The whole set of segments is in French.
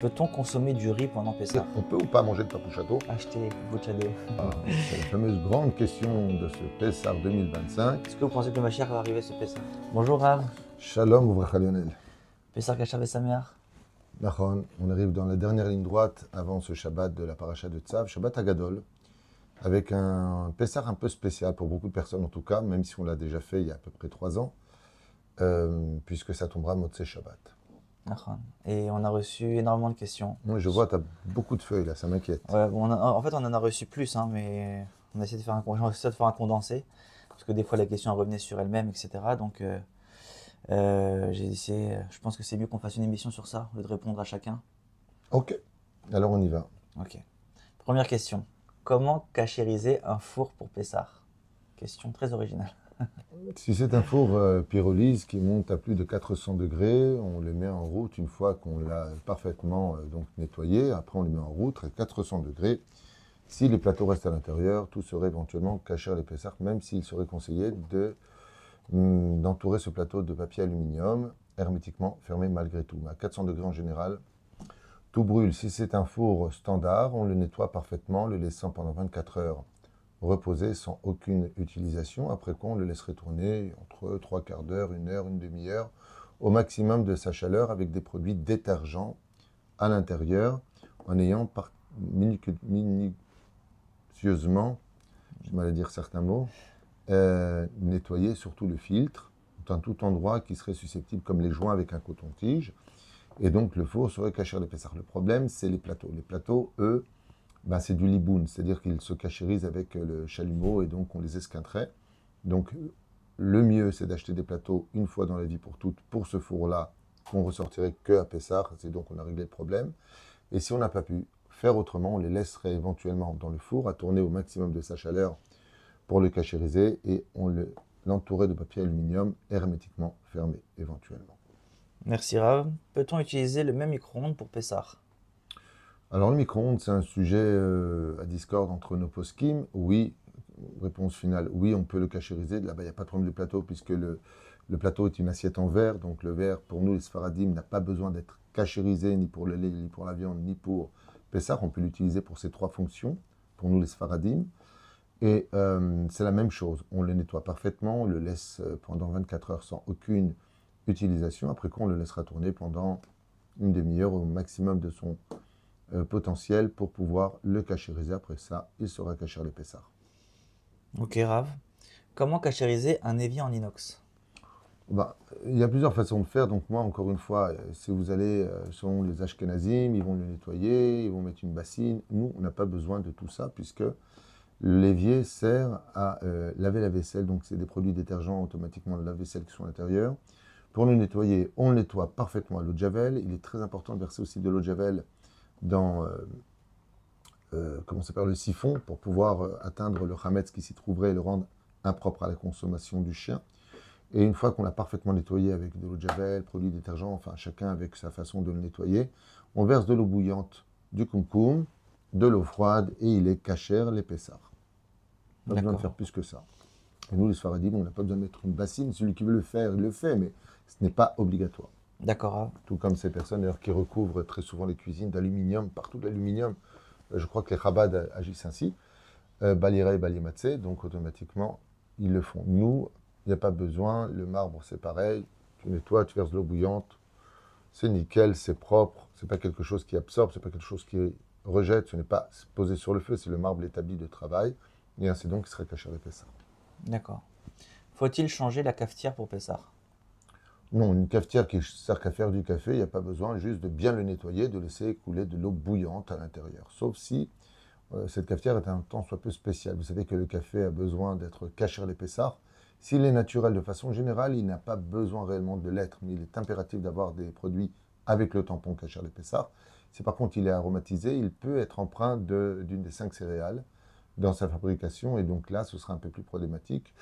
Peut-on consommer du riz pendant Pessah? On peut ou pas manger de papouchato? Acheter Bouchado. C'est la fameuse grande question de ce Pessah 2025. Est-ce que vous pensez que le Mashiach va arriver ce Pessah? Bonjour Rav. Shalom Uvracha Lionel. Pessah Kashav et Sameach. Nachon, on arrive dans la dernière ligne droite avant ce Shabbat de la paracha de Tzav, Shabbat Hagadol, avec un Pessah un peu spécial pour beaucoup de personnes en tout cas, même si on l'a déjà fait il y a à peu près 3 ans, puisque ça tombera Motzei Shabbat. Nachon. Et on a reçu énormément de questions. Moi je vois, tu as beaucoup de feuilles là, ça m'inquiète. Ouais, bon, en fait, on en a reçu plus, hein, mais on a essayé de faire un condensé. Parce que des fois, la question revenait sur elle-même, etc. Donc, j'ai essayé. Je pense que c'est mieux qu'on fasse une émission sur ça, au lieu de répondre à chacun. Ok, alors on y va. Ok. Première question. Comment cachériser un four pour Pessah? Question très originale. Si c'est un four pyrolyse qui monte à plus de 400 degrés, on le met en route une fois qu'on l'a parfaitement donc nettoyé. Après, on le met en route à 400 degrés. Si les plateaux restent à l'intérieur, tout serait éventuellement caché à l'épaisseur, même s'il serait conseillé d'entourer ce plateau de papier aluminium hermétiquement fermé malgré tout. Mais à 400 degrés en général, tout brûle. Si c'est un four standard, on le nettoie parfaitement, le laissant pendant 24 heures reposer sans aucune utilisation, après quoi on le laisserait tourner entre 3 quarts d'heure, 1 heure, une demi-heure, au maximum de sa chaleur avec des produits détergents à l'intérieur, en ayant minutieusement, j'ai mal à dire certains mots, nettoyer surtout le filtre, dans tout endroit qui serait susceptible, comme les joints avec un coton-tige, et donc le four serait caché à l'épaisseur. Le problème, c'est les plateaux. Les plateaux, eux, c'est du liboun, c'est-à-dire qu'ils se cachérisent avec le chalumeau et donc on les esquinterait. Donc le mieux, c'est d'acheter des plateaux une fois dans la vie pour toutes pour ce four-là qu'on ressortirait que à Pessah, c'est donc on a réglé le problème. Et si on n'a pas pu faire autrement, on les laisserait éventuellement dans le four à tourner au maximum de sa chaleur pour le cachériser et on l'entourait de papier aluminium hermétiquement fermé éventuellement. Merci Rav. Peut-on utiliser le même micro-ondes pour Pessah? Alors le micro-ondes, c'est un sujet à discorde entre nos poskim. Oui, réponse finale, oui, on peut le cachériser. Là-bas, il n'y a pas de problème de plateau puisque le plateau est une assiette en verre. Donc le verre, pour nous, les Sfaradim, n'a pas besoin d'être cachérisé ni pour le lait, ni pour la viande, ni pour Pessah. On peut l'utiliser pour ces 3 fonctions, pour nous, les Sfaradim. Et c'est la même chose. On le nettoie parfaitement, on le laisse pendant 24 heures sans aucune utilisation. Après quoi, on le laissera tourner pendant une demi-heure au maximum de son potentiel pour pouvoir le cachériser. Après ça, il sera caché à l'épaisseur. Ok Rav. Comment cachériser un évier en inox? Il y a plusieurs façons de faire. Donc moi, encore une fois, si vous allez selon les Ashkenazim, ils vont le nettoyer, ils vont mettre une bassine. Nous, on n'a pas besoin de tout ça puisque l'évier sert à laver la vaisselle. Donc c'est des produits détergents automatiquement de la vaisselle qui sont à l'intérieur. Pour le nettoyer, on le nettoie parfaitement à l'eau de Javel. Il est très important de verser aussi de l'eau de Javel dans le siphon pour pouvoir atteindre le hametz qui s'y trouverait et le rendre impropre à la consommation du chien. Et une fois qu'on l'a parfaitement nettoyé avec de l'eau de javel, produits détergents, enfin chacun avec sa façon de le nettoyer, on verse de l'eau bouillante, du kumkum, de l'eau froide et il est cachère l'épaisseur. Pas besoin de faire plus que ça. Et nous, les Sfaradim, on n'a pas besoin de mettre une bassine. Celui qui veut le faire, il le fait, mais ce n'est pas obligatoire. D'accord. Tout comme ces personnes d'ailleurs qui recouvrent très souvent les cuisines d'aluminium, partout de l'aluminium. Je crois que les Chabad agissent ainsi. Balira et Balimatse, donc automatiquement, ils le font. Nous, il n'y a pas besoin. Le marbre, c'est pareil. Tu nettoies, tu verses de l'eau bouillante. C'est nickel, c'est propre. C'est pas quelque chose qui absorbe, c'est pas quelque chose qui rejette. Ce n'est pas posé sur le feu, c'est le marbre établi de travail. Et ainsi donc, il serait caché à l'épaisseur. D'accord. Faut-il changer la cafetière pour Pessah? Non, une cafetière qui sert qu'à faire du café, il n'y a pas besoin juste de bien le nettoyer, de laisser couler de l'eau bouillante à l'intérieur. Sauf si cette cafetière est un temps soit peu spécial. Vous savez que le café a besoin d'être caché à l'épaisseur. S'il est naturel de façon générale, il n'a pas besoin réellement de l'être, mais il est impératif d'avoir des produits avec le tampon caché à l'épaisseur. Si par contre il est aromatisé, il peut être empreint d'une des 5 céréales dans sa fabrication, et donc là, ce sera un peu plus problématique.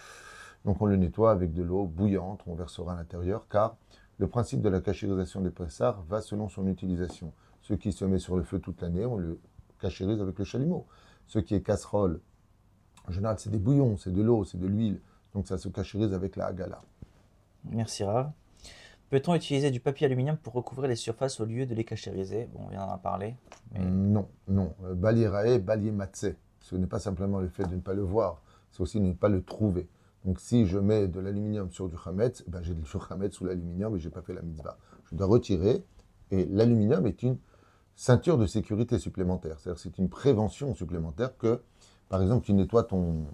Donc on le nettoie avec de l'eau bouillante, on versera à l'intérieur, car le principe de la cachérisation des pressards va selon son utilisation. Ce qui se met sur le feu toute l'année, on le cachérise avec le chalumeau. Ce qui est casserole, en général c'est des bouillons, c'est de l'eau, c'est de l'huile, donc ça se cachérise avec la hagala. Merci Rav. Peut-on utiliser du papier aluminium pour recouvrir les surfaces au lieu de les cachériser? Bon, on vient d'en a parlé, mais Non, non. Bali rae, bali matzeh. Ce n'est pas simplement le fait de ne pas le voir, c'est aussi de ne pas le trouver. Donc si je mets de l'aluminium sur du chametz, ben j'ai du chametz sous l'aluminium et je n'ai pas fait la mitzvah. Je dois retirer. Et l'aluminium est une ceinture de sécurité supplémentaire. C'est-à-dire c'est une prévention supplémentaire que, par exemple, tu nettoies ton,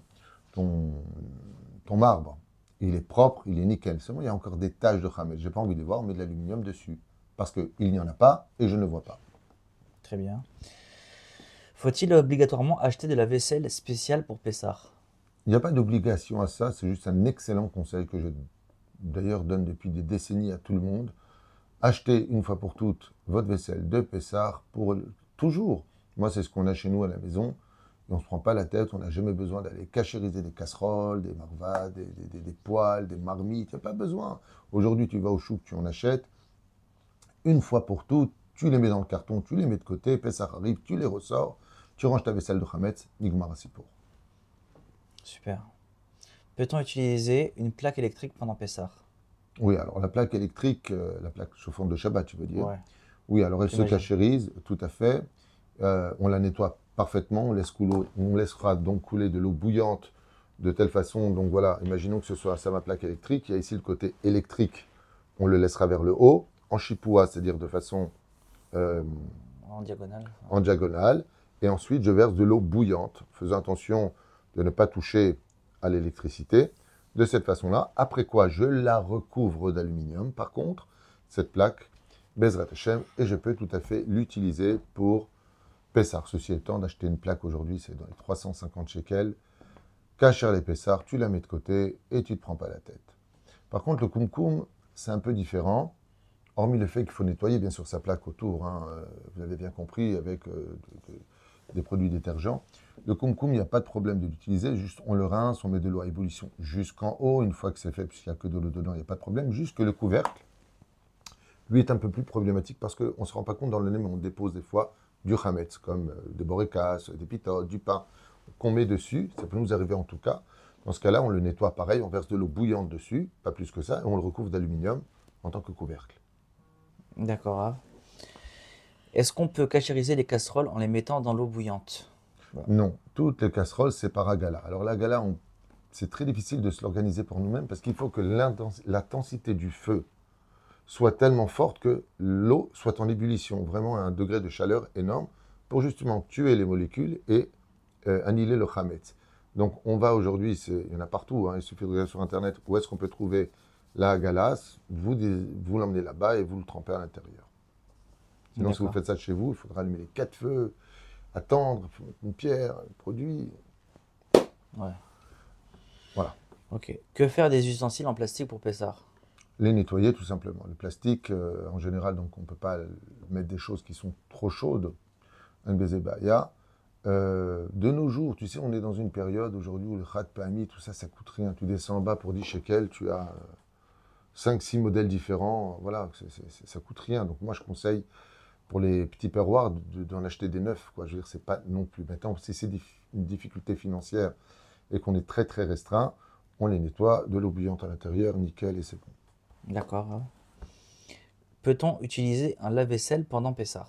ton marbre. Il est propre, il est nickel. Seulement, il y a encore des taches de chametz. Je n'ai pas envie de les voir, on met de l'aluminium dessus. Parce qu'il n'y en a pas et je ne vois pas. très bien. Faut-il obligatoirement acheter de la vaisselle spéciale pour Pessah? Il n'y a pas d'obligation à ça, c'est juste un excellent conseil que je d'ailleurs donne depuis des décennies à tout le monde. Achetez une fois pour toutes votre vaisselle de Pessar pour toujours. Moi, c'est ce qu'on a chez nous à la maison. Et on ne se prend pas la tête, on n'a jamais besoin d'aller cachériser des casseroles, des marvas, des poêles, des marmites. Il n'y a pas besoin. Aujourd'hui, tu vas au chouk, tu en achètes. Une fois pour toutes, tu les mets dans le carton, tu les mets de côté, Pessar arrive, tu les ressors, tu ranges ta vaisselle de Hametz, Nigmar Asipour. Super. Peut-on utiliser une plaque électrique pendant Pessah? Oui, alors la plaque électrique, la plaque chauffante de Shabbat, tu veux dire. Ouais, Oui, alors elle se j'imagine. cachérise, tout à fait. On la nettoie parfaitement, on laissera donc couler de l'eau bouillante de telle façon, donc voilà, imaginons que ce soit ça ma plaque électrique, il y a ici le côté électrique, on le laissera vers le haut, en chipoua, c'est-à-dire de façon euh, En diagonale. en diagonale, et ensuite je verse de l'eau bouillante, faisant attention de ne pas toucher à l'électricité, de cette façon-là, après quoi je la recouvre d'aluminium, par contre, cette plaque, Bezrat Hashem, et je peux tout à fait l'utiliser pour Pessar. Ceci étant, d'acheter une plaque aujourd'hui, c'est dans les 350 shekels, cacher les Pessar, tu la mets de côté et tu ne te prends pas la tête. Par contre, le kumkum, c'est un peu différent. Hormis le fait qu'il faut nettoyer bien sûr sa plaque autour, hein, vous avez bien compris, avec des produits détergents. Le kumkum, il n'y a pas de problème de l'utiliser, juste on le rince, on met de l'eau à ébullition jusqu'en haut, une fois que c'est fait, puisqu'il n'y a que de l'eau dedans, il n'y a pas de problème. Juste que le couvercle, lui, est un peu plus problématique parce qu'on ne se rend pas compte dans le nez, mais on dépose des fois du chametz, comme des borécas, des pitotes, du pain, qu'on met dessus, ça peut nous arriver en tout cas. Dans ce cas-là, on le nettoie pareil, on verse de l'eau bouillante dessus, pas plus que ça, et on le recouvre d'aluminium en tant que couvercle. D'accord, Rav. Est-ce qu'on peut cachériser les casseroles en les mettant dans l'eau bouillante? Voilà. Non, toutes les casseroles, c'est par agala. Alors l'agala, c'est très difficile de se l'organiser pour nous-mêmes parce qu'il faut que l'intensité du feu soit tellement forte que l'eau soit en ébullition, vraiment à un degré de chaleur énorme, pour justement tuer les molécules et annihiler le chametz. Donc on va aujourd'hui, il y en a partout, hein, il suffit de regarder sur Internet où est-ce qu'on peut trouver la galas, vous l'emmenez là-bas et vous le trempez à l'intérieur. Sinon, si vous D'accord. faites ça chez vous, il faudra allumer les 4 feux, attendre, faut mettre une pierre, un produit. Ouais. Voilà. Ok. Que faire des ustensiles en plastique pour Pessah? Les nettoyer tout simplement. Le plastique, en général, donc on ne peut pas mettre des choses qui sont trop chaudes. Un bezebaya. De nos jours, tu sais, on est dans une période aujourd'hui où le khat pami, tout ça, ça coûte rien. Tu descends en bas pour 10 shekels, tu as 5-6 modèles différents. Voilà, ça coûte rien. Donc moi, je conseille pour les petits perroirs d'en acheter des neufs. Quoi. Je veux dire, c'est pas non plus. Maintenant, si c'est une difficulté financière et qu'on est très très restreint, on les nettoie, de l'eau bouillante à l'intérieur, nickel, et c'est bon. D'accord, Rav. Peut-on utiliser un lave-vaisselle pendant Pessah?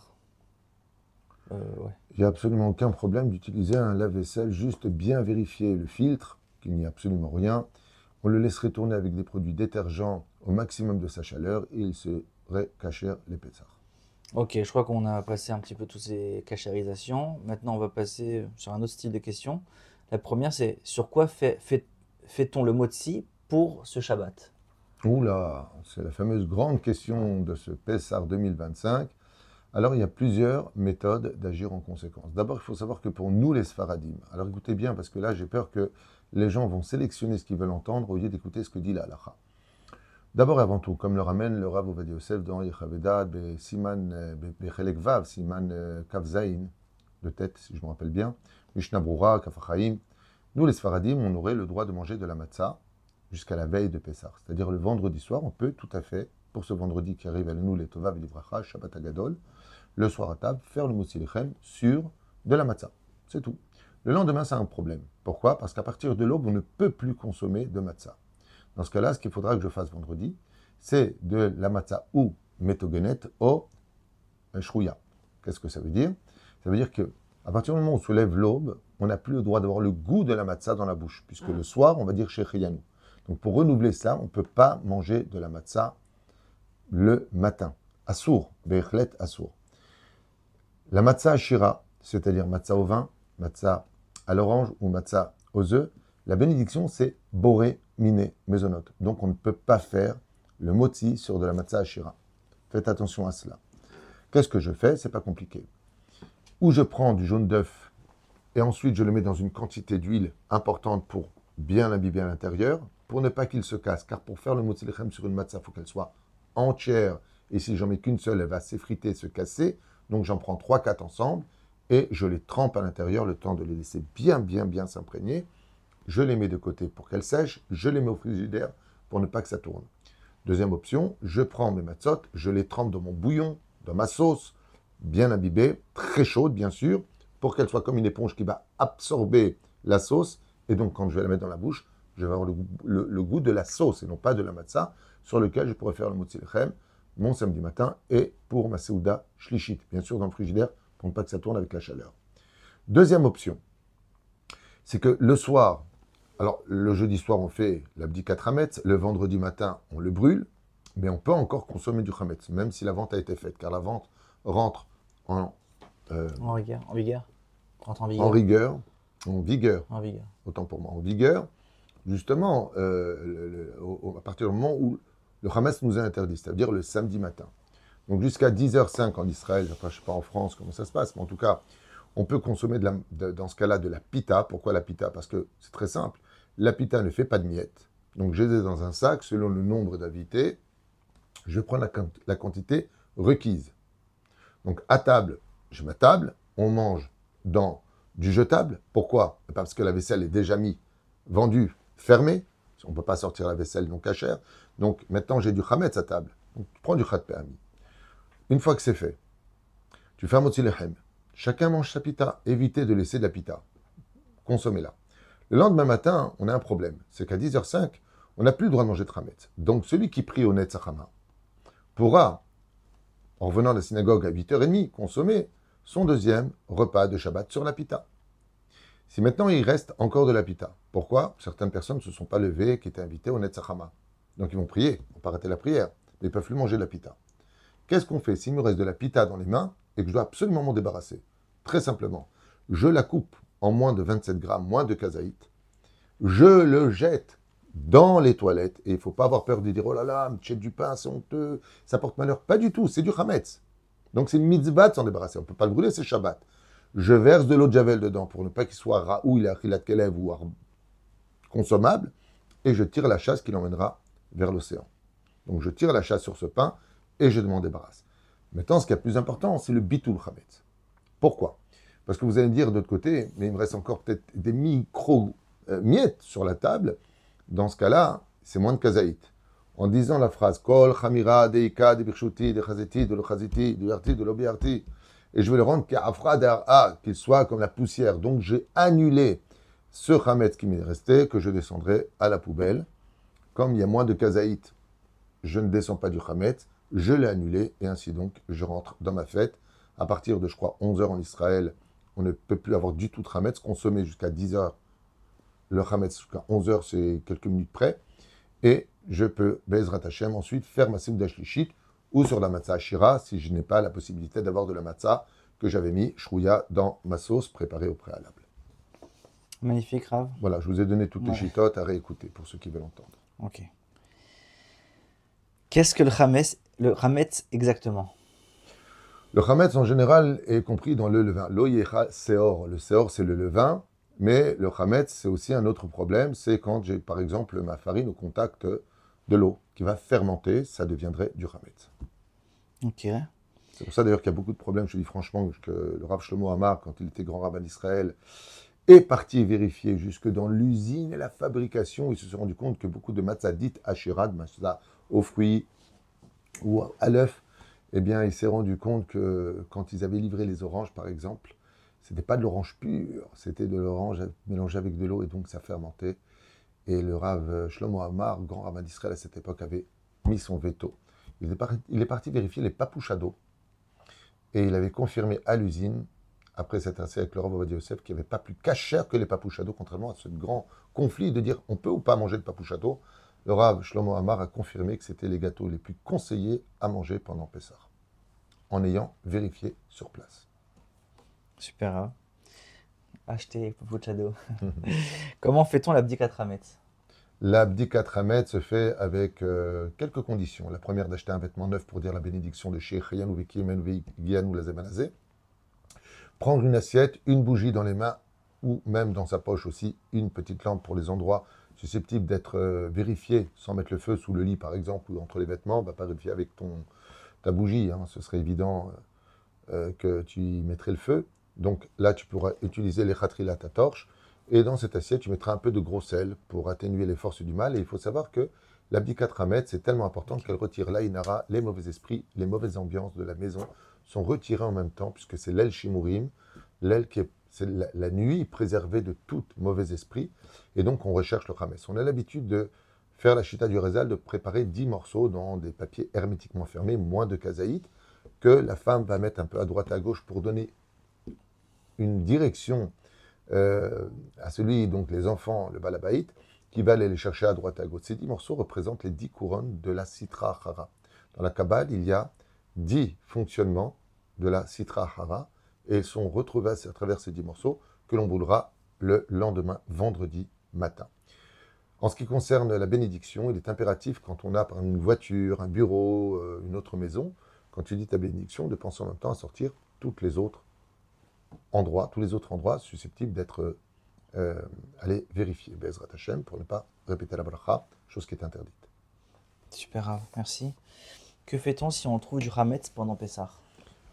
Ouais. Il n'y a absolument aucun problème d'utiliser un lave-vaisselle, juste bien vérifier le filtre, qu'il n'y a absolument rien. On le laisserait tourner avec des produits détergents au maximum de sa chaleur et il serait cachère les pétards. Ok, je crois qu'on a passé un petit peu toutes ces cachérisations. Maintenant, on va passer sur un autre style de questions. La première, c'est sur quoi fait-on le motzi pour ce Shabbat? Oula, c'est la fameuse grande question de ce Pessar 2025. Alors, il y a plusieurs méthodes d'agir en conséquence. D'abord, il faut savoir que pour nous, les Sfaradim, alors écoutez bien, parce que là, j'ai peur que les gens vont sélectionner ce qu'ils veulent entendre au lieu d'écouter ce que dit la halacha. D'abord et avant tout, comme le ramène le Rav Ovadia Yosef dans Yechavedad, Siman, Bechelek Vav, Siman Kav Zain, de tête, si je me rappelle bien, Mishnah Brura, Kaf HaChaim, nous, les Sfaradim, on aurait le droit de manger de la matzah jusqu'à la veille de Pessah. C'est-à-dire le vendredi soir, on peut tout à fait, pour ce vendredi qui arrive à nous, les Tova V'Livracha, Shabbat Agadol, le soir à table, faire le moutzi lechem sur de la matzah. C'est tout. Le lendemain, c'est un problème. Pourquoi? Parce qu'à partir de l'aube, on ne peut plus consommer de matzah. Dans ce cas-là, ce qu'il faudra que je fasse vendredi, c'est de la matzah ou métogenet au shrouya. Qu'est-ce que ça veut dire? Ça veut dire que à partir du moment où on se lève l'aube, on n'a plus le droit d'avoir le goût de la matzah dans la bouche, puisque le soir, on va dire shechianu. Donc pour renouveler cela, on ne peut pas manger de la matzah le matin. Assour, bechlet assour. La matzah ashira, c'est-à-dire matzah au vin, matzah à l'orange ou matzah aux œufs, la bénédiction c'est boré, miné, mezonot. Donc on ne peut pas faire le moti sur de la matzah ashira. Faites attention à cela. Qu'est-ce que je fais? C'est pas compliqué. Ou je prends du jaune d'œuf et ensuite je le mets dans une quantité d'huile importante pour bien l'imbiber à l'intérieur, pour ne pas qu'il se casse. Car pour faire le moti lechem sur une matzah, il faut qu'elle soit entière. Et si j'en mets qu'une seule, elle va s'effriter, se casser. Donc j'en prends 3-4 ensemble et je les trempe à l'intérieur, le temps de les laisser bien s'imprégner. Je les mets de côté pour qu'elles sèchent. Je les mets au frigidaire pour ne pas que ça tourne. Deuxième option, je prends mes matzot, je les trempe dans mon bouillon, dans ma sauce, bien imbibée, très chaude bien sûr, pour qu'elle soit comme une éponge qui va absorber la sauce. Et donc quand je vais la mettre dans la bouche, je vais avoir le goût de la sauce et non pas de la matzah, sur lequel je pourrais faire le motzi lechem mon samedi matin et pour ma seuda shlichit, bien sûr dans le frigidaire, pour ne pas que ça tourne avec la chaleur. Deuxième option, c'est que le soir, alors le jeudi soir on fait l'abdikat hametz, le vendredi matin on le brûle, mais on peut encore consommer du hametz, même si la vente a été faite, car la vente rentre En rigueur. Rentre en en vigueur. rigueur, en vigueur, En vigueur. autant pour moi, en vigueur, justement, à partir du moment où le hametz nous est interdit, c'est-à-dire le samedi matin. Donc jusqu'à 10h05 en Israël, enfin, je ne sais pas en France comment ça se passe, mais en tout cas, on peut consommer dans ce cas-là de la pita. Pourquoi la pita? Parce que c'est très simple. La pita ne fait pas de miettes. Donc je les ai dans un sac, selon le nombre d'invités, je prends la quantité requise. Donc à table, je m'attable, on mange dans du jetable. Pourquoi? Parce que la vaisselle est déjà vendue, fermée. On ne peut pas sortir la vaisselle non cachère. Donc maintenant j'ai du chametz à table. Donc tu prends du chat péami. Une fois que c'est fait, tu fais un motzi lechem. Chacun mange sa pita. Évitez de laisser de la pita. Consommez-la. Le lendemain matin, on a un problème. C'est qu'à 10h05, on n'a plus le droit de manger de chametz. Donc celui qui prie au Netzachama pourra, en revenant de la synagogue à 8h30, consommer son deuxième repas de Shabbat sur la pita. Si maintenant il reste encore de la pita, pourquoi? Certaines personnes ne se sont pas levées qui étaient invitées au Netzachama. Donc ils vont prier, on peut arrêter la prière, mais ils ne peuvent plus manger de la pita. Qu'est-ce qu'on fait s'il me reste de la pita dans les mains et que je dois absolument m'en débarrasser? Très simplement, je la coupe en moins de 27 grammes, moins de kazaït, je le jette dans les toilettes, et il ne faut pas avoir peur de dire « Oh là là, m'tchet du pain, c'est honteux, ça porte malheur ». Pas du tout, c'est du chametz. Donc c'est une mitzvah de s'en débarrasser, on ne peut pas le brûler, c'est Shabbat. Je verse de l'eau de Javel dedans pour ne pas qu'il soit raoul, il a achilat kelev ou consommable, et je tire la chasse qui l'emmènera vers l'océan. Donc je tire la chasse sur ce pain, et je m'en débarrasse. Maintenant, ce qui est le plus important, c'est le bitul chametz. Pourquoi? Parce que vous allez me dire de l'autre côté, mais il me reste encore peut-être des micro-miettes sur la table. Dans ce cas-là, c'est moins de kazaït. En disant la phrase Kol chamira deika de birshuti de chazeti de l'chaziti de l'arti de l'obiarti, et je vais le rendre ka'afra dar'a, qu'il soit comme la poussière. Donc j'ai annulé ce chametz qui m'est resté, que je descendrai à la poubelle. Comme il y a moins de kazaït, je ne descends pas du chametz, je l'ai annulé, et ainsi donc je rentre dans ma fête. À partir de, je crois, 11h en Israël, on ne peut plus avoir du tout de chametz, consommer jusqu'à 10h. Le chametz jusqu'à 11h, c'est quelques minutes près. Et je peux, Bezrat Hashem, ensuite faire ma seuda shlichit ou sur la matzah ashira, si je n'ai pas la possibilité d'avoir de la matzah que j'avais mis shrouya dans ma sauce préparée au préalable. Magnifique, Rav. Voilà, je vous ai donné toutes les chitotes à réécouter pour ceux qui veulent entendre. Ok. Qu'est-ce que le chametz exactement? Le chametz, en général, est compris dans le levain. Lo yecha seor. Le seor, c'est le levain. Mais le chametz, c'est aussi un autre problème. C'est quand j'ai, par exemple, ma farine au contact de l'eau qui va fermenter, ça deviendrait du chametz. Ok. C'est pour ça, d'ailleurs, qu'il y a beaucoup de problèmes. Je dis franchement que le Rav Shlomo Amar, quand il était grand rabbin d'Israël, est parti vérifier jusque dans l'usine et la fabrication. Il se sont rendu compte que beaucoup de matzah dites hachira, de matzah aux fruits ou à l'œuf, eh bien, il s'est rendu compte que quand ils avaient livré les oranges, par exemple, c'était pas de l'orange pure, c'était de l'orange mélangée avec de l'eau, et donc ça fermentait. Et le Rav Shlomo Amar, grand rabbin d'Israël à cette époque, avait mis son veto. Il est parti vérifier les papouches à dos et il avait confirmé à l'usine, après s'être assis avec le Rav Ovadia Yosef, qu'il n'y avait pas plus cachère que les papouches à dos, contrairement à ce grand conflit de dire on peut ou pas manger le papouche à dos. Le Rav Shlomo Amar a confirmé que c'était les gâteaux les plus conseillés à manger pendant Pessah, en ayant vérifié sur place. Super, hein. Acheter Popo Chado. Comment fait-on l'abdikat Hametz? L'abdikat Hametz se fait avec quelques conditions. La première, d'acheter un vêtement neuf pour dire la bénédiction de Sheikh Yanou Veki Menu Gianou Lazemanazé. Prendre une assiette, une bougie dans les mains ou même dans sa poche aussi, une petite lampe pour les endroits susceptibles d'être vérifiés sans mettre le feu sous le lit par exemple ou entre les vêtements. Va pas vérifier avec ta bougie, hein. Ce serait évident que tu y mettrais le feu. Donc là, tu pourras utiliser les khatrila, ta torche. Et dans cette assiette, tu mettras un peu de gros sel pour atténuer les forces du mal. Et il faut savoir que l'abdikat Hametz, c'est tellement important qu'elle retire l'Aïnara, les mauvais esprits, les mauvaises ambiances de la maison sont retirées en même temps, puisque c'est l'aile Shimurim, l'aile qui est, c'est la nuit préservée de tout mauvais esprit. Et donc, on recherche le Hametz. On a l'habitude de faire la chita du Rezal, de préparer 10 morceaux dans des papiers hermétiquement fermés, moins de kazaït, que la femme va mettre un peu à droite à gauche pour donner une direction à celui, donc les enfants, le balabaït, qui va aller les chercher à droite à gauche. Ces 10 morceaux représentent les 10 couronnes de la Sitra Achara. Dans la Kabbale, il y a 10 fonctionnements de la Sitra Achara, et ils sont retrouvés à travers ces 10 morceaux que l'on boulera le lendemain, vendredi matin. En ce qui concerne la bénédiction, il est impératif, quand on a par exemple une voiture, un bureau, une autre maison, quand tu dis ta bénédiction, de penser en même temps à sortir toutes les autres endroits, tous les autres endroits susceptibles d'être allés vérifier, Bezrat Hashem, pour ne pas répéter la bracha, chose qui est interdite. Super, Rav, merci. Que fait-on si on trouve du Hametz pendant Pessah?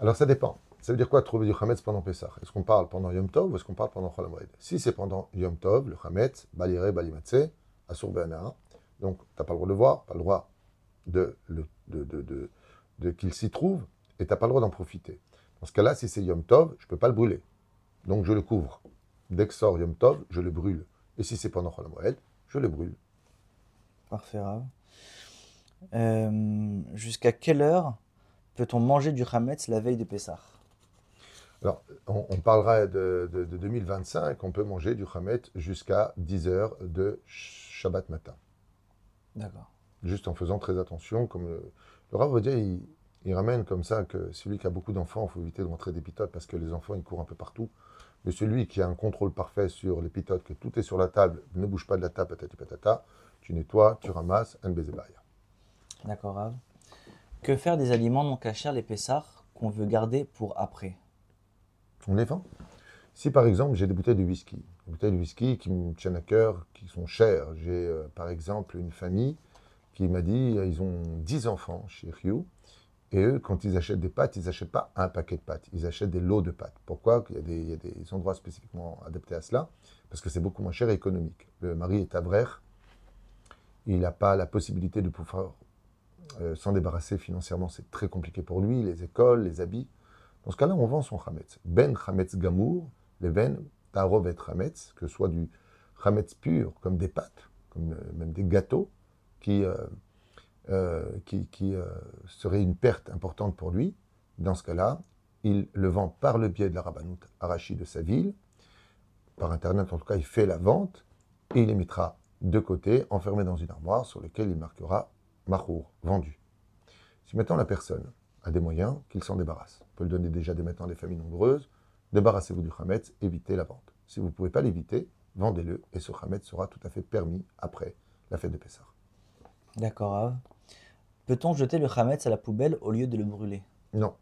Alors ça dépend. Ça veut dire quoi trouver du Hametz pendant Pessah? Est-ce qu'on parle pendant Yom Tov ou est-ce qu'on parle pendant Chol HaMoed? Si c'est pendant Yom Tov, le Hametz, Balire, Balimatse, Asur Be'ana, donc tu n'as pas le droit de le voir, pas le droit de qu'il s'y trouve, et tu n'as pas le droit d'en profiter. Dans ce cas-là, si c'est Yom Tov, je ne peux pas le brûler. Donc je le couvre. Dès que sort Yom Tov, je le brûle. Et si c'est pendant Chol HaMoed, je le brûle. Parfait, Rav. Jusqu'à quelle heure peut-on manger du Hametz la veille de Pessah? Alors, on parlera de 2025, on peut manger du Hametz jusqu'à 10 heures de Shabbat matin. D'accord. Juste en faisant très attention, comme le Rav Ovadia, il ramène comme ça que celui qui a beaucoup d'enfants, il faut éviter de montrer des pitotes parce que les enfants, ils courent un peu partout. Mais celui qui a un contrôle parfait sur les pitotes, que tout est sur la table, ne bouge pas de la table, patati patata, tu nettoies, tu ramasses, un bézébaya. D'accord, Rav. Que faire des aliments non cachers les Pessah qu'on veut garder pour après? On les vend. Si par exemple j'ai des bouteilles de whisky qui me tiennent à cœur, qui sont chères. J'ai par exemple une famille qui m'a dit ils ont 10 enfants chez Ryu, et eux, quand ils achètent des pâtes, ils n'achètent pas un paquet de pâtes, ils achètent des lots de pâtes. Pourquoi? Il y a des endroits spécifiquement adaptés à cela, parce que c'est beaucoup moins cher et économique. Le mari est avraire, il n'a pas la possibilité de pouvoir s'en débarrasser financièrement, c'est très compliqué pour lui, les écoles, les habits. Dans ce cas-là, on vend son chametz. Ben chametz gamour, les ben tarovet chametz, que ce soit du chametz pur, comme des pâtes, comme même des gâteaux, qui serait une perte importante pour lui. Dans ce cas-là, il le vend par le biais de la rabbanout arachi de sa ville, par Internet en tout cas, il fait la vente, et il les mettra de côté, enfermés dans une armoire sur laquelle il marquera Mahour, vendu. Si maintenant la personne a des moyens, qu'il s'en débarrasse. On peut le donner déjà dès maintenant à des familles nombreuses. Débarrassez-vous du chametz, évitez la vente. Si vous ne pouvez pas l'éviter, vendez-le et ce chametz sera tout à fait permis après la fête de Pessah. D'accord, Rav. Peut-on jeter le Hametz à la poubelle au lieu de le brûler? Non.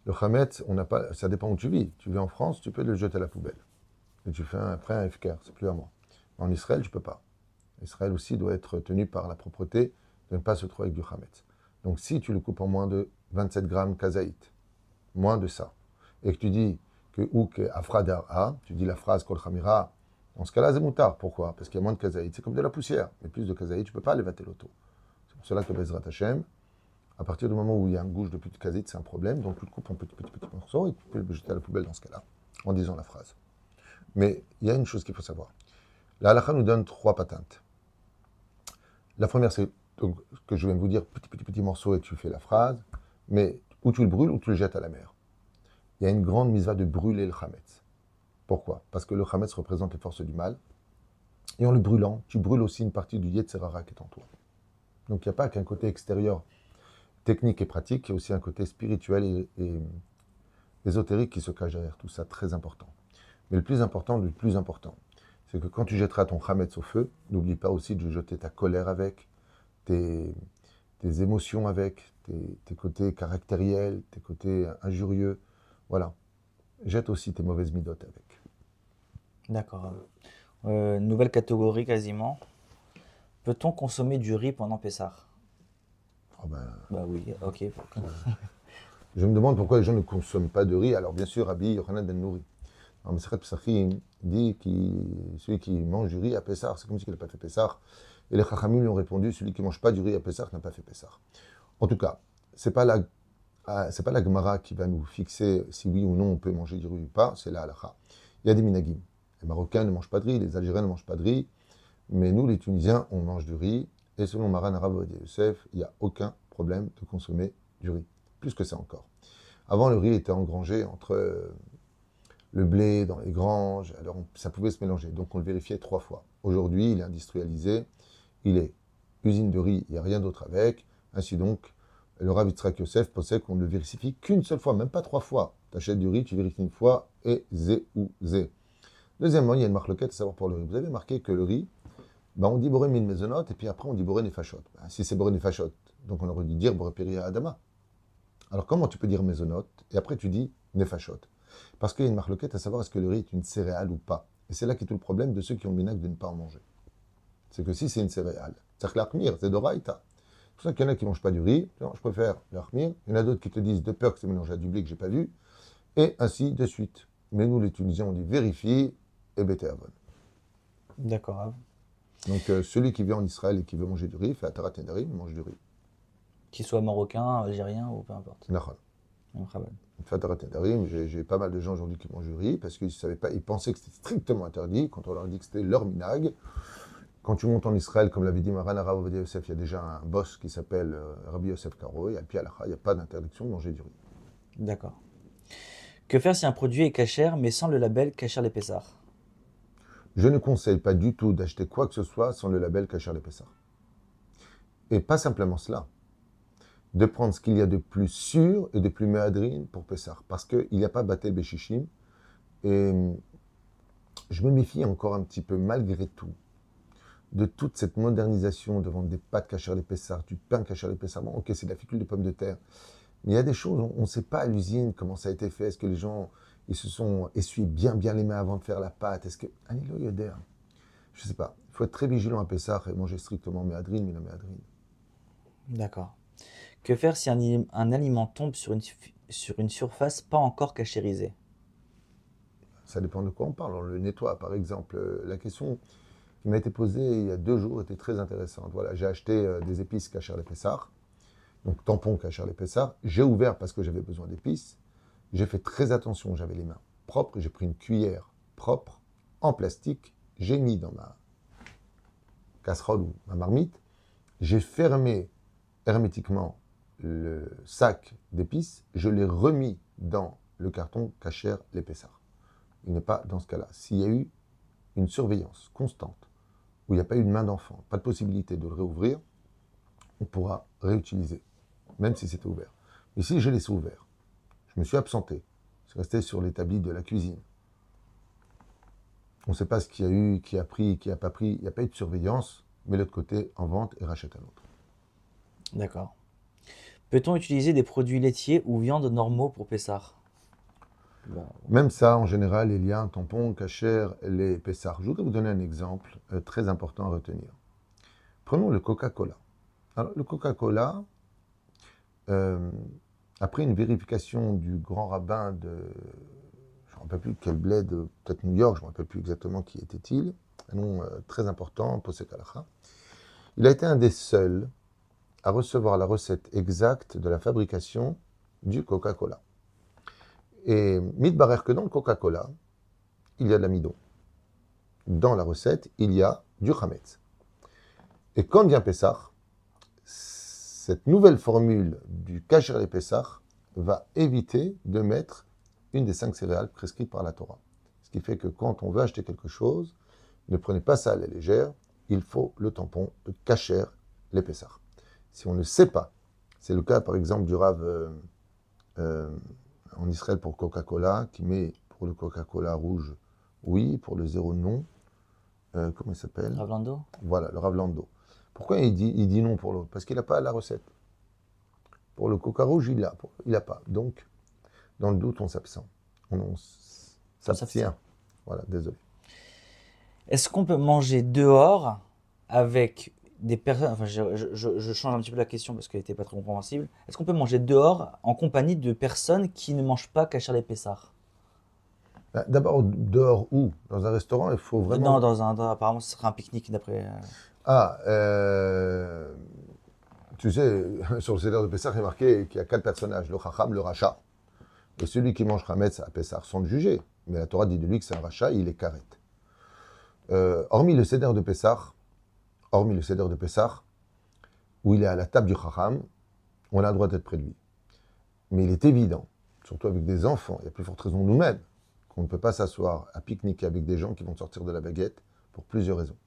Le chametz, on n'a pas, ça dépend où tu vis. Tu vis en France, tu peux le jeter à la poubelle. Et tu fais après un FKR, c'est plus à moi. En Israël, je ne peux pas. Israël aussi doit être tenu par la propreté de ne pas se trouver avec du chametz. Donc si tu le coupes en moins de 27 grammes kazaït, moins de ça, et que tu dis que ou que afradara, tu dis la phrase kol chamira, dans ce cas-là, c'est moutard. Pourquoi? Parce qu'il y a moins de kazaït. C'est comme de la poussière, mais plus de kazaït, tu ne peux pas lever l'auto. C'est pour cela que Bezrat Hashem, à partir du moment où il y a un gouge de plus de kazaït, c'est un problème, donc tu le coupes en petits morceaux et tu peux le jeter à la poubelle dans ce cas-là, en disant la phrase. Mais il y a une chose qu'il faut savoir. La halakha nous donne 3 patentes. La première, c'est Donc, ce que je viens de vous dire, petit morceau et tu fais la phrase, mais ou tu le brûles ou tu le jettes à la mer. Il y a une grande mitzvah de brûler le chametz. Pourquoi? Parce que le chametz représente les forces du mal. Et en le brûlant, tu brûles aussi une partie du Yetzer Hara qui est en toi. Donc il n'y a pas qu'un côté extérieur technique et pratique, il y a aussi un côté spirituel et ésotérique qui se cache derrière tout ça, très important. Mais le plus important, c'est que quand tu jetteras ton chametz au feu, n'oublie pas aussi de jeter ta colère avec, tes, tes émotions avec, tes côtés caractériels, tes côtés injurieux. Voilà. Jette aussi tes mauvaises midotes avec. D'accord. Nouvelle catégorie quasiment. Peut-on consommer du riz pendant Pessah? Oh ben, Bah oui, ok. je me demande pourquoi les gens ne consomment pas de riz. Alors bien sûr, Rabbi Yochanan ben Nouri. Alors Meseret Pesachim dit que celui qui mange du riz à Pessah, c'est comme s'il n'a pas fait Pessah. Et les Chachamim lui ont répondu, celui qui ne mange pas du riz à Pessah n'a pas fait Pessah. En tout cas, c'est pas la Gemara qui va nous fixer si oui ou non on peut manger du riz ou pas, c'est la halakha. Il y a des minagim. Les Marocains ne mangent pas de riz, les Algériens ne mangent pas de riz, mais nous, les Tunisiens, on mange du riz. Et selon Maran Arav Ovadia Yosef, il n'y a aucun problème de consommer du riz. Plus que ça encore. Avant, le riz était engrangé entre le blé dans les granges, alors ça pouvait se mélanger. Donc on le vérifiait 3 fois. Aujourd'hui, il est industrialisé, il est usine de riz, il n'y a rien d'autre avec. Ainsi donc, le Rav Yitzhak Yosef possède qu'on ne le vérifie qu'une seule fois, même pas 3 fois. Tu achètes du riz, tu vérifies une fois, et zé ou zé. Deuxièmement, il y a une marloquette à savoir pour le riz. Vous avez marqué que le riz, on dit boré mille maisonot, et puis après on dit boré nefashot. Si c'est boré nefashot, donc on aurait dû dire boré péri adama. Alors comment tu peux dire maisonot, et après tu dis nefashot? Parce qu'il y a une marloquette à savoir est-ce que le riz est une céréale ou pas. Et c'est là qu'est tout le problème de ceux qui ont le minac de ne pas en manger. C'est que si c'est une céréale, c'est l'achmir, c'est d'oraïta. C'est pour ça qu'il y en a qui ne mangent pas du riz, non, je préfère l'achmir. Il y en a d'autres qui te disent de peur que c'est mélangé à du blé que j'ai pas vu, et ainsi de suite. Mais nous les Tunisiens on dit vérifie et bêtez avon. D'accord. Donc celui qui vient en Israël et qui veut manger du riz, fait atarat nedarim, mange du riz. Qu'il soit marocain, algérien ou peu importe. Nachal. Même Chabad. Fait atarat nedarim, j'ai pas mal de gens aujourd'hui qui mangent du riz parce qu'ils savaient pas, ils pensaient que c'était strictement interdit quand on leur dit que c'était leur minag. Quand tu montes en Israël, comme l'avait dit Maran Arav Ovadia Yosef, il y a déjà un boss qui s'appelle Rabbi Yosef Karo, et à Pi Halacha, il n'y a pas d'interdiction de manger du riz. D'accord. Que faire si un produit est cachère mais sans le label cachère les Pessah? Je ne conseille pas du tout d'acheter quoi que ce soit sans le label Kasher les Pessah. Et pas simplement cela, de prendre ce qu'il y a de plus sûr et de plus méadrine pour Pessah, parce qu'il n'y a pas Batel Beshichim, et je me méfie encore un petit peu, malgré tout, de toute cette modernisation de vendre des pâtes Kasher les Pessah, du pain Kasher les Pessah. Bon, ok, c'est de la fécule de pommes de terre, mais il y a des choses, on ne sait pas à l'usine comment ça a été fait, est-ce que les gens ils se sont essuyés bien les mains avant de faire la pâte, est-ce que... Anilo Yoder, je ne sais pas, il faut être très vigilant à Pessah et manger strictement méadrine, mina méadrine. D'accord. Que faire si un aliment tombe sur une surface pas encore cachérisée? Ça dépend de quoi on parle, on le nettoie par exemple. La question qui m'a été posée il y a 2 jours était très intéressante. Voilà, j'ai acheté des épices Kasher les Pessah, donc tampon Kasher les Pessah, j'ai ouvert parce que j'avais besoin d'épices. J'ai fait très attention, j'avais les mains propres, j'ai pris une cuillère propre, en plastique, j'ai mis dans ma casserole ou ma marmite, j'ai fermé hermétiquement le sac d'épices, je l'ai remis dans le carton Kasher les Pessah. Il n'est pas dans ce cas-là. S'il y a eu une surveillance constante, où il n'y a pas eu de main d'enfant, pas de possibilité de le réouvrir, on pourra réutiliser, même si c'était ouvert. Ici, je l'ai laissé ouvert. Je me suis absenté. C'est resté sur l'établi de la cuisine. On ne sait pas ce qu'il y a eu, qui a pris, qui n'a pas pris. Il n'y a pas eu de surveillance, mais l'autre côté, en vente et rachète à l'autre. D'accord. Peut-on utiliser des produits laitiers ou viandes normaux pour Pessah? Même ça, en général, il y a un tampon, Kasher, les Pessah. Je voudrais vous donner un exemple très important à retenir. Prenons le Coca-Cola. Alors, le Coca-Cola, après une vérification du grand rabbin de, je ne me rappelle plus quel bled, peut-être New York, je ne me rappelle plus exactement qui était-il, un nom très important, Posek Halacha, il a été un des seuls à recevoir la recette exacte de la fabrication du Coca-Cola. Et mitbarer que dans le Coca-Cola, il y a de l'amidon. Dans la recette, il y a du chametz. Et quand vient Pessah, cette nouvelle formule du Kasher les Pessah va éviter de mettre une des 5 céréales prescrites par la Torah. Ce qui fait que quand on veut acheter quelque chose, ne prenez pas ça à la légère, il faut le tampon de Kasher les Pessah. Si on ne sait pas, c'est le cas par exemple du Rav en Israël pour Coca-Cola, qui met pour le Coca-Cola rouge, oui, pour le zéro non. Comment il s'appelle? Rav Lando? Voilà, le Rav Lando. Pourquoi il dit non pour l'autre? Parce qu'il n'a pas la recette. Pour le Coca rouge, il n'a pas. Donc, dans le doute, on s'abstient. On s'abstient. Voilà, désolé. Est-ce qu'on peut manger dehors avec des personnes, enfin je change un petit peu la question parce qu'elle n'était pas très compréhensible. Est-ce qu'on peut manger dehors en compagnie de personnes qui ne mangent pas kasher les Pessah? D'abord, dehors où? Dans un restaurant, il faut vraiment... Non, apparemment ce serait un pique-nique d'après... Ah, tu sais, sur le Seder de Pessah, il est marqué qu'il y a 4 personnages, le Chacham, le Racha. Et celui qui mange Hametz à Pessah, sans le juger. Mais la Torah dit de lui que c'est un Racha, il est Karet. Hormis le Seder de Pessah, où il est à la table du Chacham, on a le droit d'être près de lui. Mais il est évident, surtout avec des enfants, il y a plus forte raison nous-mêmes, qu'on ne peut pas s'asseoir à pique-niquer avec des gens qui vont sortir de la baguette pour plusieurs raisons.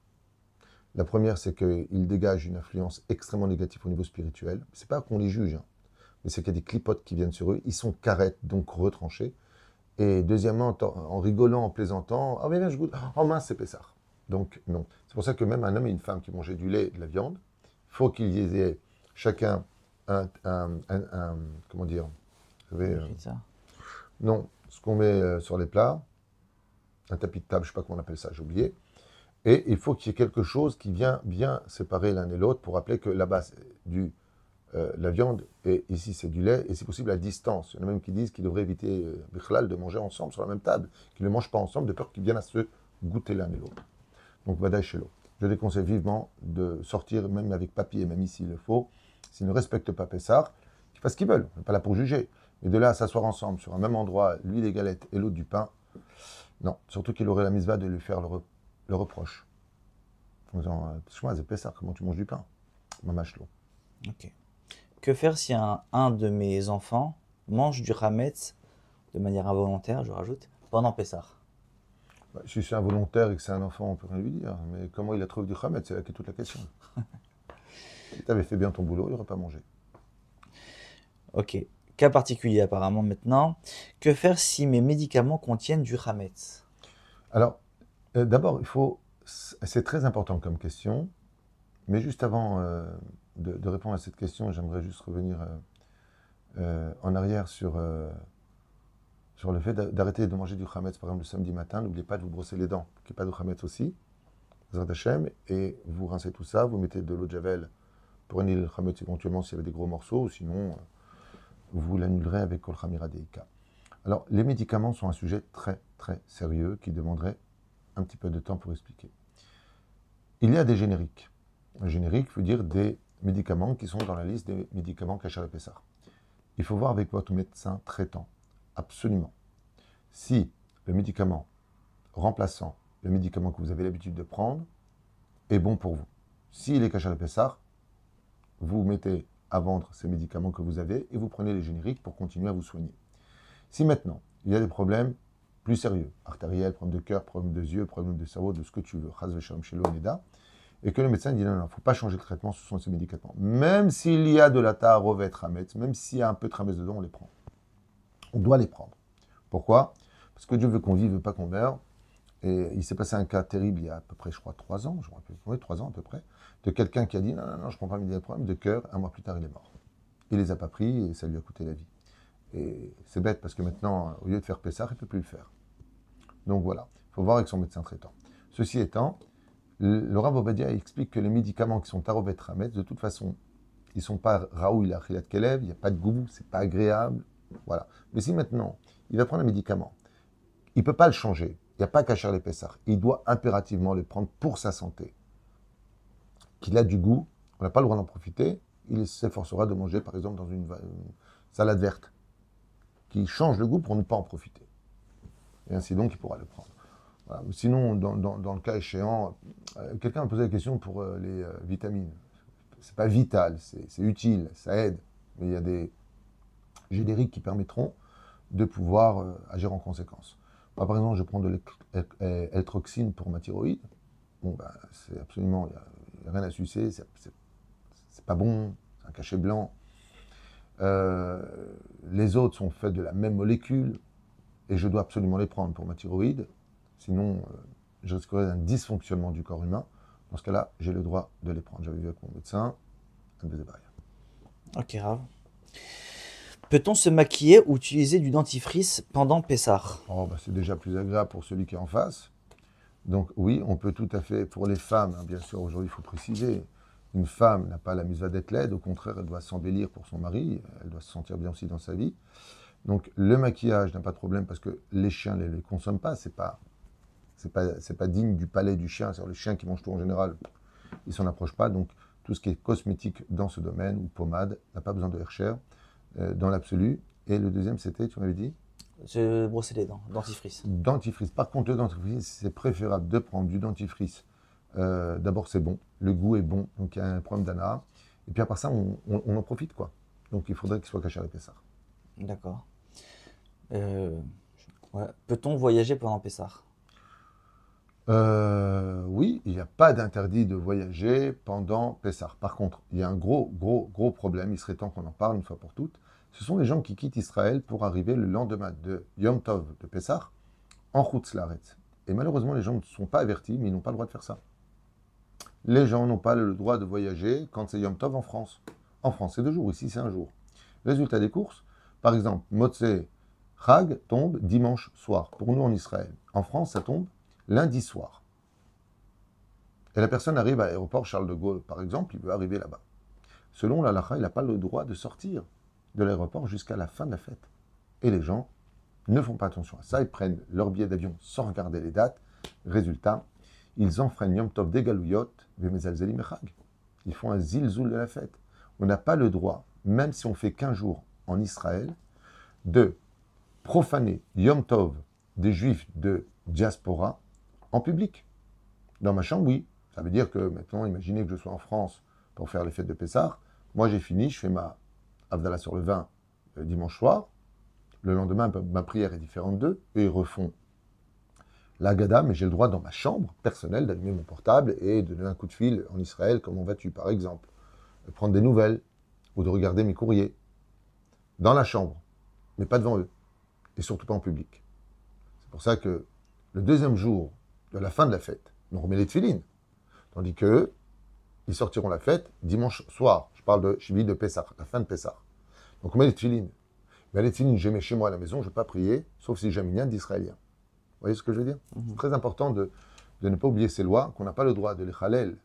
La première, c'est qu'il dégage une influence extrêmement négative au niveau spirituel. C'est pas qu'on les juge, hein, mais c'est qu'il y a des clipotes qui viennent sur eux. Ils sont carrettes, donc retranchés. Et deuxièmement, en rigolant, en plaisantant, ah mais là je goûte, oh mince, c'est Pessah. Donc non. C'est pour ça que même un homme et une femme qui mangeaient du lait et de la viande, il faut qu'ils y aient chacun comment dire, non, ce qu'on met sur les plats, un tapis de table, je ne sais pas comment on appelle ça, j'ai oublié. Et il faut qu'il y ait quelque chose qui vient bien séparer l'un et l'autre pour rappeler que là-bas, c'est la viande, et ici, c'est du lait, et si possible, à distance. Il y en a même qui disent qu'ils devraient éviter, de manger ensemble sur la même table, qu'ils ne mangent pas ensemble, de peur qu'ils viennent à se goûter l'un et l'autre. Donc, Vadaï Shelo. Je déconseille vivement de sortir, même avec papier, même ici, il le faut. S'ils ne respectent pas Pessah, qu'ils fassent ce qu'ils veulent. On n'est pas là pour juger. Mais de là à s'asseoir ensemble sur un même endroit, lui des galettes et l'autre du pain, non. Surtout qu'il aurait la misva de lui faire le reproche. En disant, c'est Pessah, comment tu manges du pain? Mamashlo. Ok. Que faire si un de mes enfants mange du Hametz de manière involontaire, je rajoute, pendant Pessah? Si c'est involontaire et que c'est un enfant, on peut rien lui dire. Mais comment il a trouvé du Hametz, c'est là qu'est toute la question. Si tu avais fait bien ton boulot, il n'aurait pas mangé. Ok. Cas particulier apparemment maintenant. Que faire si mes médicaments contiennent du Hametz? Alors, d'abord, c'est très important comme question, mais juste avant de répondre à cette question, j'aimerais juste revenir en arrière sur le fait d'arrêter de manger du Hametz, par exemple, le samedi matin. N'oubliez pas de vous brosser les dents, qu'il n'y ait pas de Hametz aussi, Zrat Hashem, et vous rincez tout ça, vous mettez de l'eau de Javel, prenez le Hametz éventuellement s'il y avait des gros morceaux, ou sinon, vous l'annulerez avec Kol Chamira Deika. Alors, les médicaments sont un sujet très, très sérieux qui demanderait un petit peu de temps pour expliquer. Il y a des génériques. Un générique veut dire des médicaments qui sont dans la liste des médicaments Kasher Pessah. Il faut voir avec votre médecin traitant, absolument, si le médicament remplaçant le médicament que vous avez l'habitude de prendre est bon pour vous. S'il est Kasher Pessah, vous mettez à vendre ces médicaments que vous avez et vous prenez les génériques pour continuer à vous soigner. Si maintenant, il y a des problèmes plus sérieux, artériels, problèmes de cœur, problèmes de yeux, problèmes de cerveau, de ce que tu veux, et que le médecin dit non, il ne faut pas changer de traitement, ce sont ces médicaments. Même s'il y a de la ta'arovet Hametz, même s'il y a un peu de Hametz dedans, on les prend. On doit les prendre. Pourquoi? Parce que Dieu veut qu'on vive, veut pas qu'on meure. Et il s'est passé un cas terrible il y a à peu près, je crois, 3 ans, 3 ans à peu près, de quelqu'un qui a dit non, je ne prends pas mes problèmes de cœur, 1 mois plus tard, il est mort. Il les a pas pris et ça lui a coûté la vie. Et c'est bête parce que maintenant, au lieu de faire Pessah, il ne peut plus le faire. Donc voilà, il faut voir avec son médecin traitant. Ceci étant, le Rav Ovadia explique que les médicaments qui sont Tarovet Hametz, de toute façon, ils ne sont pas Raoul Achilat Kelev, il n'y a pas de goût, c'est pas agréable. Voilà. Mais si maintenant, il va prendre un médicament, il ne peut pas le changer, il n'y a pas qu'à Kasher les Pessah, il doit impérativement le prendre pour sa santé. Qu'il a du goût, on n'a pas le droit d'en profiter, il s'efforcera de manger par exemple dans une salade verte, qui change le goût pour ne pas en profiter. Et ainsi donc, il pourra le prendre. Voilà. Sinon, dans le cas échéant, quelqu'un m'a posé la question pour les vitamines. c'est pas vital, c'est utile, ça aide. Mais il y a des génériques qui permettront de pouvoir agir en conséquence. Moi, par exemple, je prends de l'L-troxine pour ma thyroïde. Bon, ben, c'est absolument, il n'y a rien à sucer, c'est pas bon, c'est un cachet blanc. Les autres sont faits de la même molécule et je dois absolument les prendre pour ma thyroïde, sinon je risquerais un dysfonctionnement du corps humain. Dans ce cas-là, j'ai le droit de les prendre. J'avais vu avec mon médecin, Ok, Rav. Peut-on se maquiller ou utiliser du dentifrice pendant Pessah? oh, bah, c'est déjà plus agréable pour celui qui est en face. Donc oui, on peut tout à fait, pour les femmes, hein, bien sûr, aujourd'hui il faut préciser, une femme n'a pas la mitzvah d'être laide, au contraire, elle doit s'embellir pour son mari, elle doit se sentir bien aussi dans sa vie. Donc le maquillage n'a pas de problème parce que les chiens ne les consomment pas, c'est pas digne du palais du chien, c'est-à-dire le chien qui mange tout en général, il s'en approche pas, donc tout ce qui est cosmétique dans ce domaine, ou pommade, n'a pas besoin de Hercher, dans l'absolu. Et le deuxième, c'était, tu m'avais dit Se brosser les dents, dentifrice. dentifrice. Par contre, le dentifrice, c'est préférable de prendre du dentifrice. D'abord, c'est bon, le goût est bon, donc il y a un problème d'anara. Et puis après ça, on en profite, quoi. Donc il faudrait qu'il soit caché à l'épaisseur. D'accord. Euh, ouais. Peut-on voyager pendant Pessah? Oui, il n'y a pas d'interdit de voyager pendant Pessah. Par contre, il y a un gros problème, il serait temps qu'on en parle une fois pour toutes. Ce sont les gens qui quittent Israël pour arriver le lendemain de Yom Tov de Pessah en Chutz Laaretz. Et malheureusement, les gens ne sont pas avertis, mais ils n'ont pas le droit de faire ça. Les gens n'ont pas le droit de voyager quand c'est Yom Tov en France. En France, c'est 2 jours, ici c'est 1 jour. Résultat des courses, par exemple, Motzei Chag tombe dimanche soir, pour nous en Israël. En France, ça tombe lundi soir. Et la personne arrive à l'aéroport Charles de Gaulle, par exemple, il veut arriver là-bas. Selon la halakha, il n'a pas le droit de sortir de l'aéroport jusqu'à la fin de la fête. Et les gens ne font pas attention à ça, ils prennent leur billet d'avion sans regarder les dates. Résultat, ils enfreignent Yom Tov des Galouyot, Vemezalzeli Mechag. Ils font un zilzoul de la fête. On n'a pas le droit, même si on fait 15 jours en Israël, de profaner Yom Tov des Juifs de diaspora en public. Dans ma chambre, oui. Ça veut dire que maintenant, imaginez que je sois en France pour faire les fêtes de Pessah. Moi, j'ai fini, je fais ma Havdalah sur le vin dimanche soir. Le lendemain, ma prière est différente d'eux. Eux, ils refont la Haggadah, mais j'ai le droit dans ma chambre personnelle d'allumer mon portable et de donner un coup de fil en Israël, comment vas-tu, par exemple. De prendre des nouvelles ou de regarder mes courriers. Dans la chambre, mais pas devant eux. Et surtout pas en public. C'est pour ça que le deuxième jour de la fin de la fête, on remet les tefilines. Tandis qu'eux, ils sortiront la fête dimanche soir. Je parle de Shivit de Pessah, la fin de Pessah. Donc on met les tefilines. Mais les tefilines, je mets chez moi à la maison, je ne vais pas prier, sauf si j'ai un minyan d'Israélien. Vous voyez ce que je veux dire? C'est très important de ne pas oublier ces lois, qu'on n'a pas le droit de les chalel,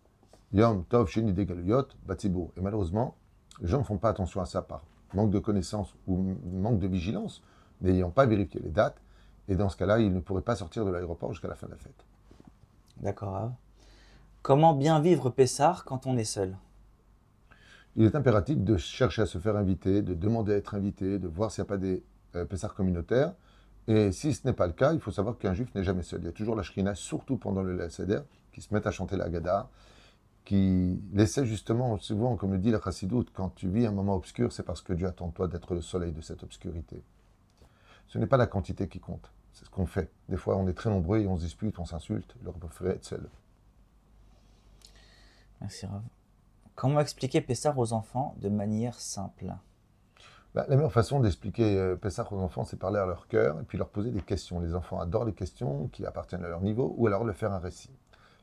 Yom Tov, Sheni de Galuyot, Batsibour. Et malheureusement, les gens ne font pas attention à ça par manque de connaissances ou manque de vigilance, n'ayant pas vérifié les dates. Et dans ce cas-là, ils ne pourraient pas sortir de l'aéroport jusqu'à la fin de la fête. D'accord, Rav. Comment bien vivre Pessah quand on est seul? Il est impératif de chercher à se faire inviter, de demander à être invité, de voir s'il n'y a pas des Pessah communautaires. Et si ce n'est pas le cas, il faut savoir qu'un juif n'est jamais seul. Il y a toujours la Shrina, surtout pendant le Leil Seder, qui se mettent à chanter la Haggadah, qui laissait justement, souvent, comme le dit la Chassidoute, quand tu vis un moment obscur, c'est parce que Dieu attend de toi d'être le soleil de cette obscurité. Ce n'est pas la quantité qui compte, c'est ce qu'on fait. Des fois, on est très nombreux et on se dispute, on s'insulte, leur préféré être seul. Merci, Rav. Comment expliquer Pessah aux enfants de manière simple? La meilleure façon d'expliquer Pessah aux enfants, c'est parler à leur cœur et puis leur poser des questions. Les enfants adorent les questions qui appartiennent à leur niveau, ou alors leur faire un récit.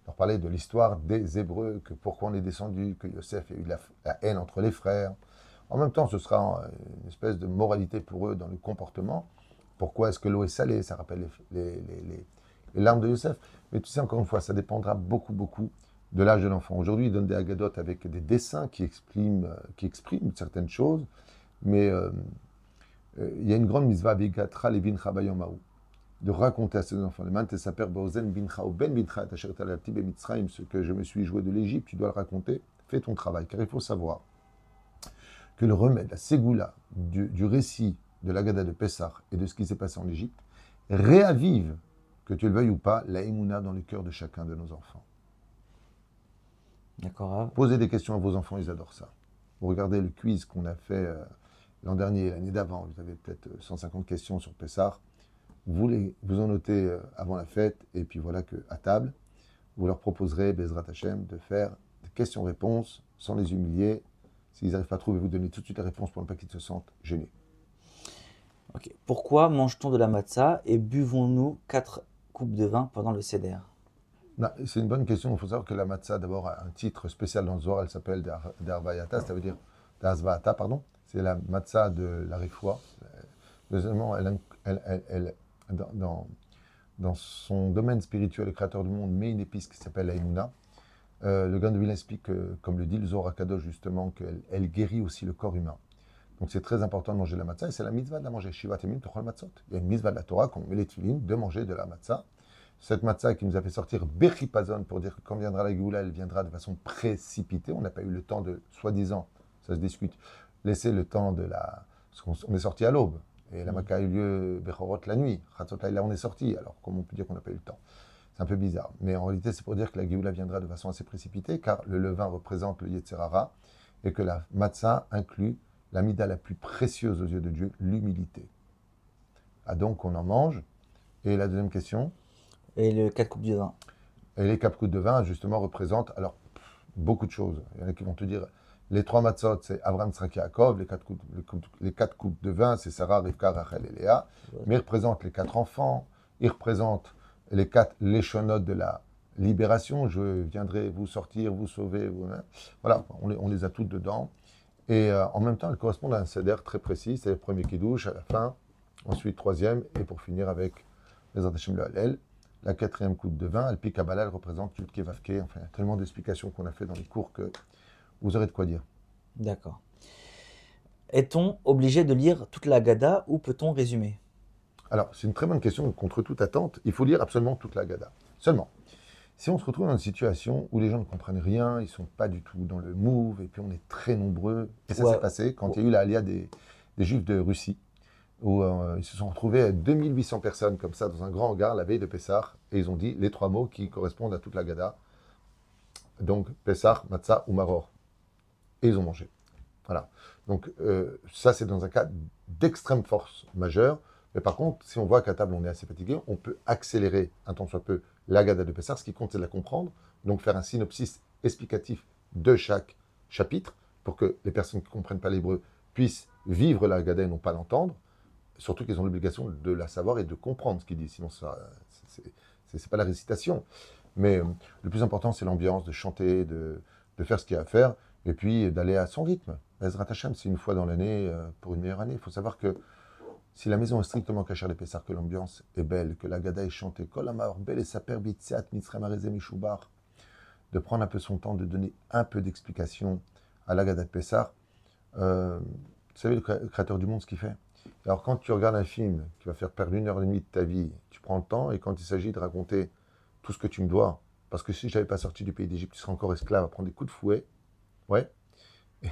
Leur parler de l'histoire des Hébreux, que pourquoi on est descendu, que Yosef a eu la haine entre les frères. En même temps, ce sera une espèce de moralité pour eux dans le comportement. Pourquoi est-ce que l'eau est salée? Ça rappelle les larmes de Yosef. Mais tu sais, encore une fois, ça dépendra beaucoup de l'âge de l'enfant. Aujourd'hui, ils donnent des agadotes avec des dessins qui expriment certaines choses. Mais il y a une grande mitzvah, Bigatra Levin Chabayom de raconter à ses enfants, ce que je me suis joué de l'Égypte, tu dois le raconter, fais ton travail. Car il faut savoir que le remède, la ségoula du récit de l'Agada de Pessah et de ce qui s'est passé en Égypte, réavive, que tu le veuilles ou pas, la émouna dans le cœur de chacun de nos enfants. D'accord, Rav. Posez des questions à vos enfants, ils adorent ça. Vous regardez le quiz qu'on a fait l'an dernier, l'année d'avant, vous avez peut-être 150 questions sur Pessah. Vous en notez avant la fête, et puis voilà qu'à table, vous leur proposerez, Bezrat Hashem, de faire des questions-réponses sans les humilier. S'ils n'arrivent pas à trouver, vous donnez tout de suite la réponse pour ne pas qu'ils se sentent gênés. Ok. Pourquoi mange-t-on de la matzah et buvons-nous 4 coupes de vin pendant le seder? C'est une bonne question. Il faut savoir que la matzah, d'abord, a un titre spécial dans le Zohar. Elle s'appelle Darvayata, ça veut dire D'Azvaata, pardon. C'est la matzah de la Rifoua. Deuxièmement, dans son domaine spirituel, le créateur du monde met une épice qui s'appelle la Emouna. Le Gaon de Vilna explique, comme le dit le Zohar Kadosh, justement, qu'elle guérit aussi le corps humain. Donc c'est très important de manger de la matzah, et c'est la mitzvah de la manger. Shiva Temim Tochol Matzot. Il y a une mitzvah de la Torah, qu'on met les tefilines, de manger de la matzah. Cette matzah qui nous a fait sortir Bechipazon pour dire que quand viendra la Géoula, elle viendra de façon précipitée. On n'a pas eu le temps de, soi-disant, ça se discute, laisser le temps de la. Parce qu'on est sorti à l'aube. Et la Makkah a eu lieu Bechorot la nuit. Chatzot là, on est sorti. Alors, comment on peut dire qu'on n'a pas eu le temps? C'est un peu bizarre. Mais en réalité, c'est pour dire que la Géoula viendra de façon assez précipitée, car le levain représente le Yetzerara, et que la matzah inclut la mida la plus précieuse aux yeux de Dieu, l'humilité. Ah donc, on en mange. Et la deuxième question? Et le 4 coupes de vin. Et les 4 coupes de vin, justement, représentent alors beaucoup de choses. Il y en a qui vont te dire, les 3 matzot, c'est Avraham, Tzrak, Yaakov, les quatre coupes de vin, c'est Sarah, Rivka, Rachel et Léa, mais ils représentent les 4 enfants, ils représentent les 4 léchonotes de la libération, je viendrai vous sortir, vous sauver, voilà, on les a toutes dedans. Et en même temps, elles correspondent à un seder très précis, c'est le premier kiddush, à la fin, ensuite troisième, et pour finir avec les Hashem le Hallel. La 4e coupe de vin, Alpi Kabbalah, elle représente Yudke Vavke. Enfin, il y a tellement d'explications qu'on a fait dans les cours que vous aurez de quoi dire. D'accord. Est-on obligé de lire toute la Haggadah ou peut-on résumer? Alors, c'est une très bonne question, contre toute attente. Il faut lire absolument toute la Haggadah. Seulement, si on se retrouve dans une situation où les gens ne comprennent rien, ils ne sont pas du tout dans le move, et puis on est très nombreux, et ça s'est passé quand il y a eu la alia des Juifs de Russie, où ils se sont retrouvés à 2800 personnes comme ça dans un grand hangar la veille de Pessah, et ils ont dit les 3 mots qui correspondent à toute la Haggadah. Donc Pessah, Matzah ou Maror. Et ils ont mangé. Voilà. Donc ça c'est dans un cas d'extrême force majeure. Mais par contre, si on voit qu'à table on est assez fatigué, on peut accélérer un tant soit peu la Haggadah de Pessah. Ce qui compte c'est de la comprendre. Donc faire un synopsis explicatif de chaque chapitre pour que les personnes qui ne comprennent pas l'hébreu puissent vivre la Haggadah et non pas l'entendre. Surtout qu'ils ont l'obligation de la savoir et de comprendre ce qu'il dit. Sinon, c'est pas la récitation. Mais le plus important, c'est l'ambiance, de chanter, de faire ce qu'il y a à faire, et puis d'aller à son rythme. Ezrat Hashem, c'est une fois dans l'année pour une meilleure année. Il faut savoir que si la maison est strictement cachée les Pessar, que l'ambiance est belle, que la Gada est chantée, Kol Amar bel et saper bitseat mitzrem arezem mishubar, de prendre un peu son temps, de donner un peu d'explication à la Gada de Pessar. Vous savez, le créateur du monde, ce qu'il fait. Alors, quand tu regardes un film qui va faire perdre 1h30 de ta vie, tu prends le temps, et quand il s'agit de raconter tout ce que tu me dois, parce que si je n'avais pas sorti du pays d'Égypte, tu serais encore esclave à prendre des coups de fouet. Ouais.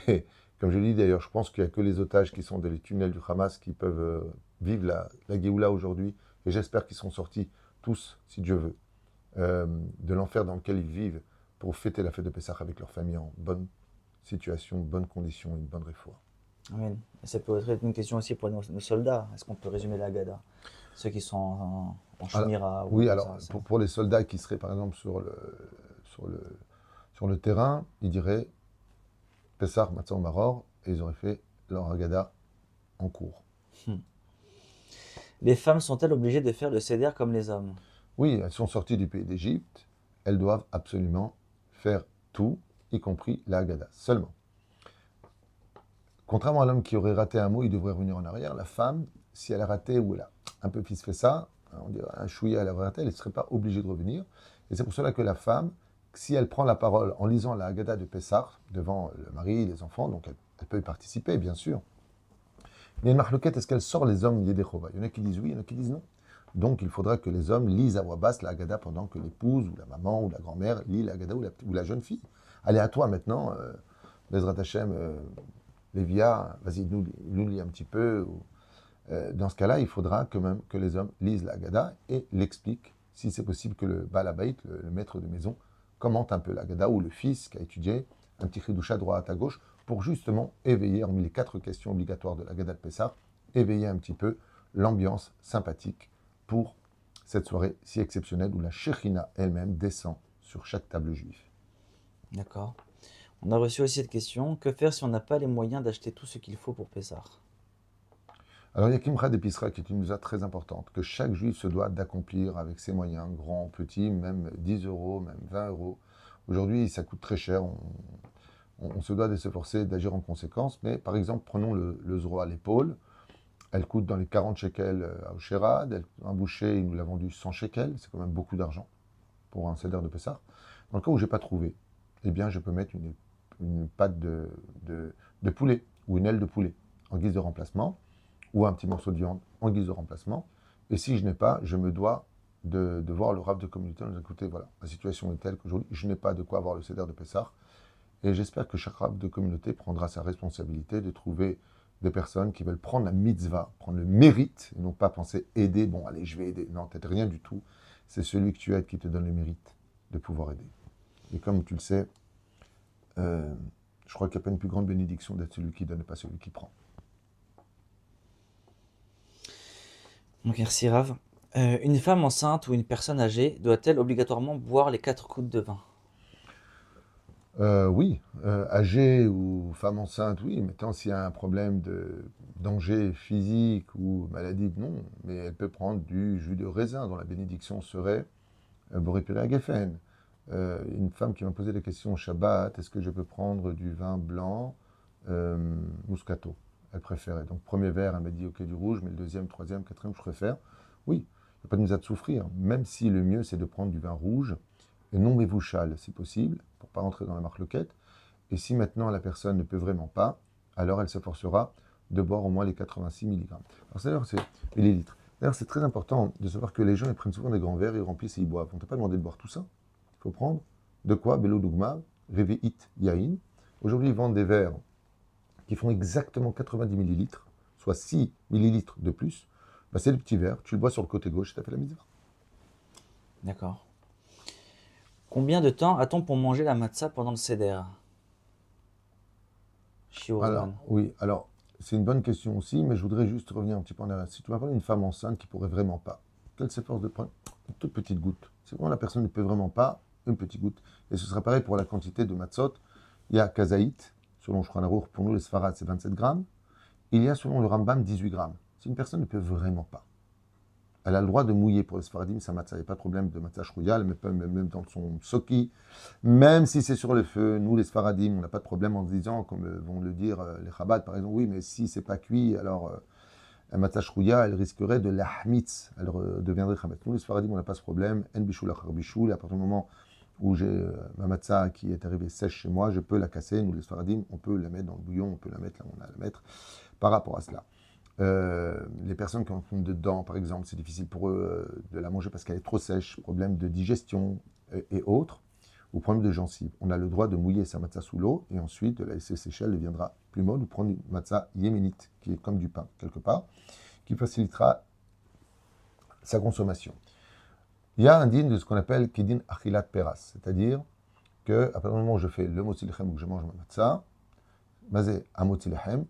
Et comme je l'ai dit d'ailleurs, je pense qu'il n'y a que les otages qui sont dans les tunnels du Hamas qui peuvent vivre la Géoula aujourd'hui. Et j'espère qu'ils sont sortis tous, si Dieu veut, de l'enfer dans lequel ils vivent pour fêter la fête de Pessah avec leur famille en bonne situation, bonnes conditions et une bonne réfoua. Amen. Et ça peut être une question aussi pour nos soldats. Est-ce qu'on peut résumer la Haggadah? Ceux qui sont en Shmira. Oui, alors pour les soldats qui seraient par exemple sur le terrain, ils diraient Pessah, Matzah, Maror, et ils auraient fait leur Haggadah en cours. Les femmes sont-elles obligées de faire le seder comme les hommes? Oui, elles sont sorties du pays d'Égypte, elles doivent absolument faire tout, y compris la Haggadah. Seulement, contrairement à l'homme qui aurait raté un mot, il devrait revenir en arrière. La femme, si elle a raté ou elle a un peu fait ça, on dirait un chouïa, elle a raté, elle ne serait pas obligée de revenir. Et c'est pour cela que la femme, si elle prend la parole en lisant la Haggadah de Pessah devant le mari, les enfants, donc elle peut y participer, bien sûr. Mais il y a une marloquette, est-ce qu'elle sort les hommes Yedechova? Il y en a qui disent oui, il y en a qui disent non. Donc il faudra que les hommes lisent à voix basse la Haggadah pendant que l'épouse, ou la maman, ou la grand-mère lit la Haggadah, ou la jeune fille. Allez, à toi maintenant, Bezrat Hashem, Lévia, vas-y, nous lis un petit peu. Dans ce cas-là, il faudra quand même que les hommes lisent la Haggadah et l'expliquent, si c'est possible que le Baal Habayit, le maître de maison, commente un peu l'Agada, ou le fils qui a étudié un petit chidouche à droite, à gauche, pour justement éveiller, hormis les 4 questions obligatoires de l'Agada de Pessah, éveiller un petit peu l'ambiance sympathique pour cette soirée si exceptionnelle où la Shekhinah elle-même descend sur chaque table juive. D'accord. On a reçu aussi cette question. Que faire si on n'a pas les moyens d'acheter tout ce qu'il faut pour Pessah? Alors il y a Kimcha d'Episra qui est une mitzvah très importante, que chaque juif se doit d'accomplir avec ses moyens, grands, petits, même 10 euros, même 20 euros. Aujourd'hui, ça coûte très cher, on se doit de s'efforcer d'agir en conséquence, mais par exemple, prenons le zro à l'épaule, elle coûte dans les 40 shekels à Osherad, un boucher, il nous l'a vendu 100 shekels, c'est quand même beaucoup d'argent pour un seder de Pessah. Dans le cas où je n'ai pas trouvé, eh bien je peux mettre une pâte de poulet ou une aile de poulet en guise de remplacement, ou un petit morceau de viande en guise de remplacement. Et si je n'ai pas, je me dois de voir le rav de communauté. Nous écoutez, voilà, la situation est telle qu'aujourd'hui, je n'ai pas de quoi avoir le seder de Pessah. Et j'espère que chaque rav de communauté prendra sa responsabilité de trouver des personnes qui veulent prendre la mitzvah, prendre le mérite, et non pas penser aider. Bon, allez, je vais aider. Non, peut-être rien du tout. C'est celui que tu aides qui te donne le mérite de pouvoir aider. Et comme tu le sais, je crois qu'il n'y a pas une plus grande bénédiction d'être celui qui donne et pas celui qui prend. Donc merci Rav. Une femme enceinte ou une personne âgée doit-elle obligatoirement boire les 4 gouttes de vin? Oui, âgée ou femme enceinte, oui. Maintenant, s'il y a un problème de danger physique ou maladie, non. Mais elle peut prendre du jus de raisin dont la bénédiction serait Borépiré à Geffen. Une femme qui m'a posé la question au Shabbat, est-ce que je peux prendre du vin blanc Moscato? Elle préférait. Donc, premier verre, elle m'a dit, ok, du rouge, mais le deuxième, troisième, quatrième, je préfère. Oui, il n'y a pas de misère de souffrir. Même si le mieux, c'est de prendre du vin rouge, et non mévouchal, si possible, pour ne pas rentrer dans la marloquette. Et si maintenant la personne ne peut vraiment pas, alors elle s'efforcera de boire au moins les 86 mg. Alors d'ailleurs, c'est millilitres. D'ailleurs, c'est très important de savoir que les gens ils prennent souvent des grands verres, ils remplissent et ils boivent. On ne t'a pas demandé de boire tout ça. Il faut prendre de quoi Belo Dougma, Reveit Yain. Aujourd'hui, ils vendent des verres qui font exactement 90 millilitres, soit 6 millilitres de plus. Bah, c'est le petit verre, tu le bois sur le côté gauche et tu as fait la mitzvah. D'accord. Combien de temps a-t-on pour manger la matzah pendant le seder? Alors, Shiuran. oui, alors, c'est une bonne question aussi, mais je voudrais juste revenir un petit peu en arrière. Si tu m'as parlé d'une femme enceinte qui pourrait vraiment pas, qu'elle s'efforce de prendre une toute petite goutte. Si vraiment la personne ne peut vraiment pas, une petite goutte. Et ce sera pareil pour la quantité de matzot. Il y a kazaït, selon Shulchan Aruch, pour nous les Sfarad, c'est 27 grammes. Il y a, selon le Rambam, 18 grammes. Si une personne ne peut vraiment pas, elle a le droit de mouiller pour les Sfaradim, sa matzah. Il n'y a pas de problème de matzah shrouya, même dans son soki, même si c'est sur le feu. Nous, les Sfaradim, on n'a pas de problème en disant, comme vont le dire les Chabad, par exemple, oui, mais si c'est pas cuit, alors la matzah shrouya, elle risquerait de l'ahmitz, elle deviendrait chametz. Nous, les Sfaradim, on n'a pas ce problème. En bichoul achar bichoul, à partir du moment où j'ai ma matzah qui est arrivée sèche chez moi, je peux la casser. Nous, les Sfaradim, on peut la mettre dans le bouillon, on peut la mettre là où on a à la mettre, par rapport à cela. Les personnes qui en font dedans, par exemple, c'est difficile pour eux de la manger parce qu'elle est trop sèche, problème de digestion et autres, ou problème de gencive. On a le droit de mouiller sa matzah sous l'eau et ensuite de la laisser sécher, elle deviendra plus molle, ou prendre une matzah yéménite, qui est comme du pain, quelque part, qui facilitera sa consommation. Il y a un din de ce qu'on appelle Kedin Achilat Peras, c'est-à-dire qu'à partir du moment où je fais le motzi lechem ou que je mange ma matzah, mazé à motzi lechem,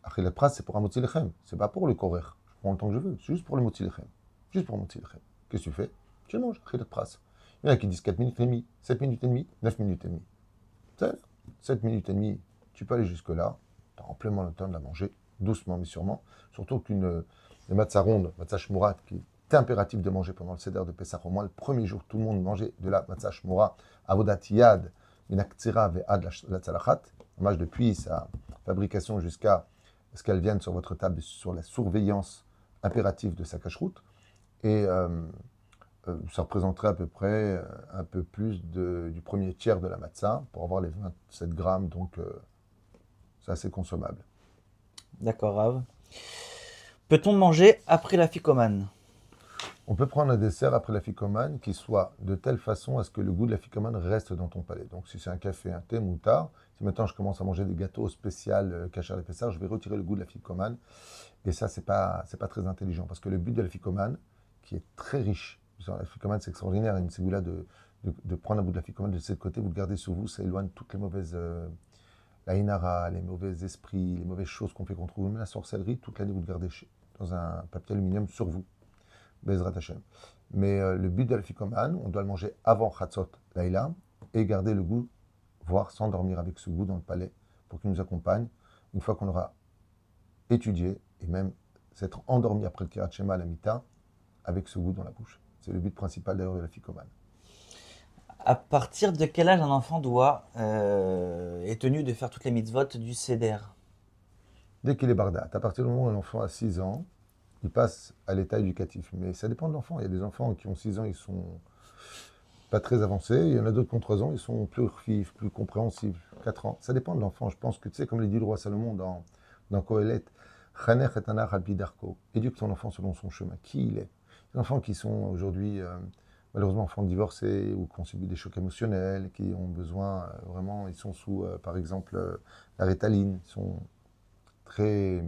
Achilat Pras, c'est pour un motzi lechem, c'est pas pour le korer. Je prends le temps que je veux, c'est juste pour le motzi lechem. Juste pour le motzi lechem. Qu'est-ce que tu fais? Tu le manges, Achilat Pras. Il y en a qui disent 4 minutes et demie, 7 minutes et demie, 9 minutes et demie. 7 minutes et demie, tu peux aller jusque-là, tu as amplement le temps de la manger, doucement mais sûrement. Surtout qu'une matzah ronde, matzah shmurat, qui est impératif de manger pendant le seder de Pessah, au moins le premier jour, tout le monde mangeait de la matzah shmura, avodat yad, minaktsira ve'ad la tzalachat, hommage depuis sa fabrication jusqu'à ce qu'elle vienne sur votre table, sur la surveillance impérative de sa cacheroute. Et ça représenterait à peu près un peu plus du premier tiers de la matzah pour avoir les 27 grammes, donc c'est assez consommable. D'accord, Rav. Peut-on manger après la ficomane? On peut prendre un dessert après la ficomane qui soit de telle façon à ce que le goût de la ficomane reste dans ton palais. Donc si c'est un café, un thé, moutard, si maintenant je commence à manger des gâteaux spéciaux cachers et Pessah, je vais retirer le goût de la ficomane. Et ça, c'est pas très intelligent parce que le but de la ficomane, qui est très riche, la ficomane c'est extraordinaire, une ségoula de prendre un bout de la ficomane de cette côté, vous le gardez sur vous, ça éloigne toutes les mauvaises, la inara, les mauvais esprits, les mauvaises choses qu'on fait contre vous, même la sorcellerie, toute l'année vous le gardez dans un papier aluminium sur vous, Bezrat Hashem. Mais le but de la ficomane, on doit le manger avant Chatzot Laïla et garder le goût, voire s'endormir avec ce goût dans le palais pour qu'il nous accompagne une fois qu'on aura étudié et même s'être endormi après le Kirat Shema à la Mita avec ce goût dans la bouche. C'est le but principal d'ailleurs de la ficomane. À partir de quel âge un enfant est tenu de faire toutes les mitzvot du Seder? Dès qu'il est bardat, à partir du moment où l'enfant a 6 ans, il passe à l'état éducatif. Mais ça dépend de l'enfant. Il y a des enfants qui ont 6 ans, ils sont pas très avancés. Il y en a d'autres qui ont 3 ans, ils sont plus refifs, plus compréhensifs. 4 ans. Ça dépend de l'enfant. Je pense que, tu sais, comme le dit le roi Salomon dans Kohelet, Chaner et anar al darko. Éduque ton enfant selon son chemin. Qui il est? Les enfants qui sont aujourd'hui, malheureusement, enfants divorcés ou qui ont subi des chocs émotionnels, qui ont besoin, vraiment, ils sont sous, par exemple, la rétaline, ils sont très,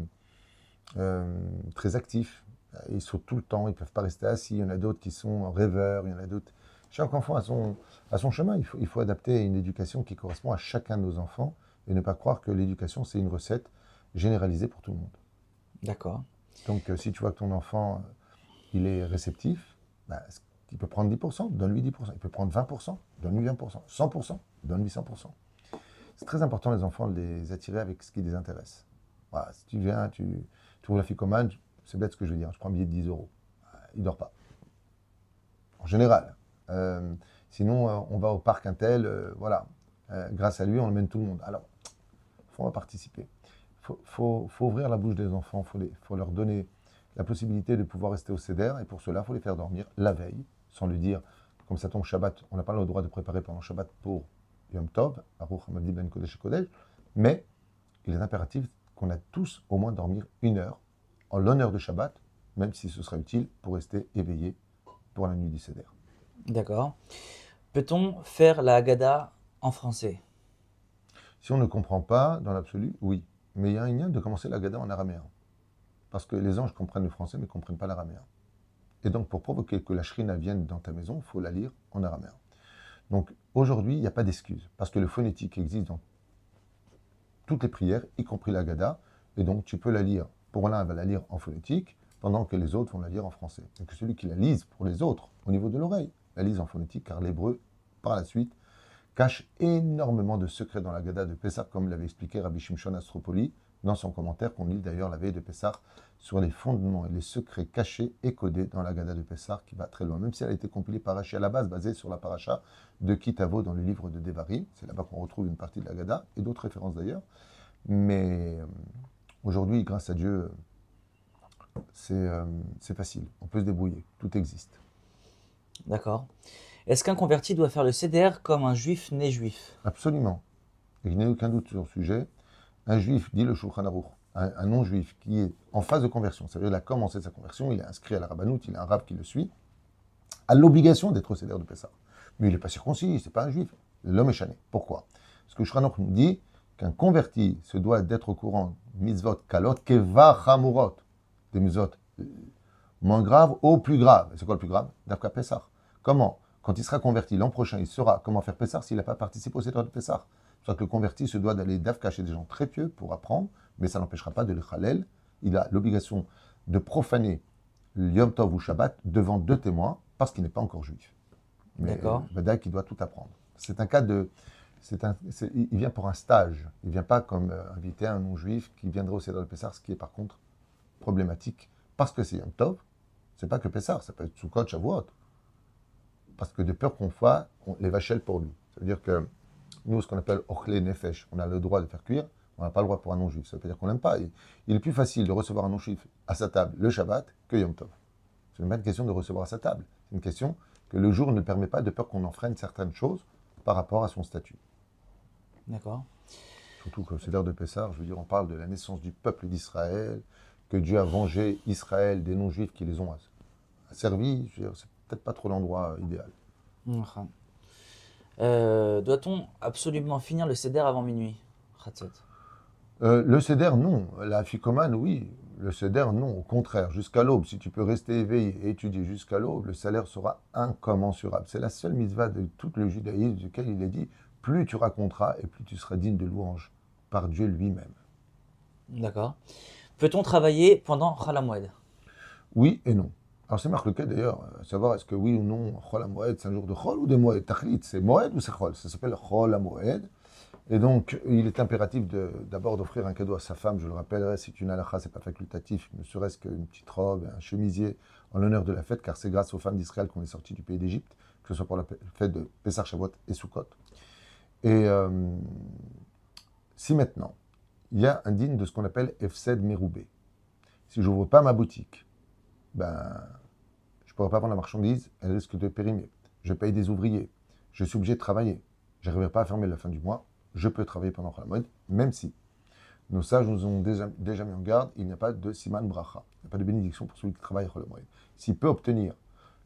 très actifs. Ils sautent tout le temps, ils ne peuvent pas rester assis. Il y en a d'autres qui sont rêveurs, il y en a d'autres. Chaque enfant a son chemin. Il faut adapter une éducation qui correspond à chacun de nos enfants et ne pas croire que l'éducation, c'est une recette généralisée pour tout le monde. D'accord. Donc, si tu vois que ton enfant, il est réceptif, bah, il peut prendre 10%, donne-lui 10%. Il peut prendre 20%, donne-lui 20%. 100%, donne-lui 100%. C'est très important, les enfants, de les attirer avec ce qui les intéresse. Voilà, si tu viens, tu ouvres la ficomane, c'est bête ce que je veux dire, je prends un billet de 10 euros. Il ne dort pas. En général. Sinon, on va au parc Intel, voilà. Grâce à lui, on emmène tout le monde. Alors, on va participer. Faut ouvrir la bouche des enfants, faut leur donner la possibilité de pouvoir rester au Seder, et pour cela, il faut les faire dormir la veille, sans lui dire, comme ça tombe Shabbat, on n'a pas le droit de préparer pendant Shabbat pour Yom Tov, Aruch Hamadi Ben Kodesh et Kodesh, mais il est impératif qu'on a tous au moins dormir 1 heure en l'honneur de Shabbat, même si ce sera utile pour rester éveillé pour la nuit du Seder. D'accord. Peut-on faire la Haggadah en français? Si on ne comprend pas, dans l'absolu, oui. Mais il y a un lien de commencer la Haggadah en araméen. Parce que les anges comprennent le français, mais ne comprennent pas l'araméen. Et donc, pour provoquer que la shrina vienne dans ta maison, il faut la lire en araméen. Donc, aujourd'hui, il n'y a pas d'excuse. Parce que le phonétique existe dans toutes les prières, y compris la Haggadah. Et donc, tu peux la lire. Pour l'un, elle va la lire en phonétique, pendant que les autres vont la lire en français. Et que celui qui la lise pour les autres, au niveau de l'oreille, la lise en phonétique, car l'hébreu, par la suite, cache énormément de secrets dans la Haggadah de Pessah, comme l'avait expliqué Rabbi Shimshon Astropoli dans son commentaire qu'on lit d'ailleurs la veille de Pessah sur les fondements et les secrets cachés et codés dans la Haggadah de Pessah qui va très loin, même si elle a été compilée par Rashi à la base, basée sur la paracha de Kitavo dans le livre de Devarim. C'est là-bas qu'on retrouve une partie de la Haggadah et d'autres références d'ailleurs. Mais aujourd'hui, grâce à Dieu, c'est facile. On peut se débrouiller. Tout existe. D'accord. Est-ce qu'un converti doit faire le Seder comme un juif né juif? Absolument. Et il n'y a aucun doute sur le sujet. Un juif, dit le Shulchan Aruch, un non-juif qui est en phase de conversion, c'est-à-dire qu'il a commencé sa conversion, il est inscrit à la rabbanout, il a un rab qui le suit, a l'obligation d'être au Seder de Pessah. Mais il n'est pas circoncis, c'est pas un juif. L'homme est chané. Pourquoi? Parce que Shulchan Aruch nous dit qu'un converti se doit d'être au courant mitzvot kalot keva chamurot, des mitzvot moins graves au plus grave. Et c'est quoi le plus grave? D'Afka Pessah. Comment? Quand il sera converti l'an prochain, il saura comment faire Pessah s'il n'a pas participé au Seder de Pessah. C'est-à-dire que le converti se doit d'aller d'Afka chez des gens très pieux pour apprendre, mais ça n'empêchera pas de le Khalel. Il a l'obligation de profaner le Yom Tov ou Shabbat devant 2 témoins parce qu'il n'est pas encore juif. Mais Badaï qui doit tout apprendre. C'est un cas de. Il vient pour un stage. Il ne vient pas comme inviter un non-juif qui viendrait au Seder de Pessah, ce qui est par contre problématique parce que c'est Yom Tov. C'est pas que Pessah, ça peut être Sukkot, Shavuot. Parce que de peur qu'on fasse les vachelles pour lui. Ça veut dire que nous, ce qu'on appelle Ochle Nefesh, on a le droit de faire cuire, on n'a pas le droit pour un non-juif. Ça veut dire qu'on n'aime pas. Il est plus facile de recevoir un non-juif à sa table le Shabbat que Yom Tov. Ce n'est pas une question de recevoir à sa table. C'est une question que le jour ne permet pas de peur qu'on enfreine certaines choses par rapport à son statut. D'accord. Surtout que c'est l'heure de Pessah, je veux dire, on parle de la naissance du peuple d'Israël, que Dieu a vengé Israël des non-juifs qui les ont asservis. Je veux dire, c'est peut-être pas trop l'endroit idéal. Doit-on absolument finir le Seder avant minuit? Khatzot. Le Seder, non. La Afikoman, oui. Le Seder, non. Au contraire, jusqu'à l'aube, si tu peux rester éveillé et étudier jusqu'à l'aube, le salaire sera incommensurable. C'est la seule mitzvah de tout le judaïsme duquel il est dit, plus tu raconteras et plus tu seras digne de louange par Dieu lui-même. D'accord. Peut-on travailler pendant Chol Hamoed? Oui et non. Alors c'est marqué d'ailleurs, à savoir est-ce que oui ou non, Chol HaMoed, c'est un jour de Chol ou de Moed? Tachlit, c'est Moed ou c'est Chol? Ça s'appelle Chol HaMoed. Et donc, il est impératif d'abord d'offrir un cadeau à sa femme. Je le rappellerai, c'est une halakha, c'est pas facultatif, ne serait-ce qu'une petite robe, un chemisier en l'honneur de la fête, car c'est grâce aux femmes d'Israël qu'on est sorti du pays d'Égypte, que ce soit pour la fête de Pessah, Shavuot et Sukkot. Et si maintenant, il y a un digne de ce qu'on appelle Efsed Meroubé, si je n'ouvre pas ma boutique, ben, je ne pourrai pas vendre la marchandise, elle risque de périmer. Je paye des ouvriers, je suis obligé de travailler, je n'arriverai pas à fermer la fin du mois, je peux travailler pendant la mode, même si nos sages nous ont déjà mis en garde, il n'y a pas de siman bracha, il n'y a pas de bénédiction pour celui qui travaille à la. S'il peut obtenir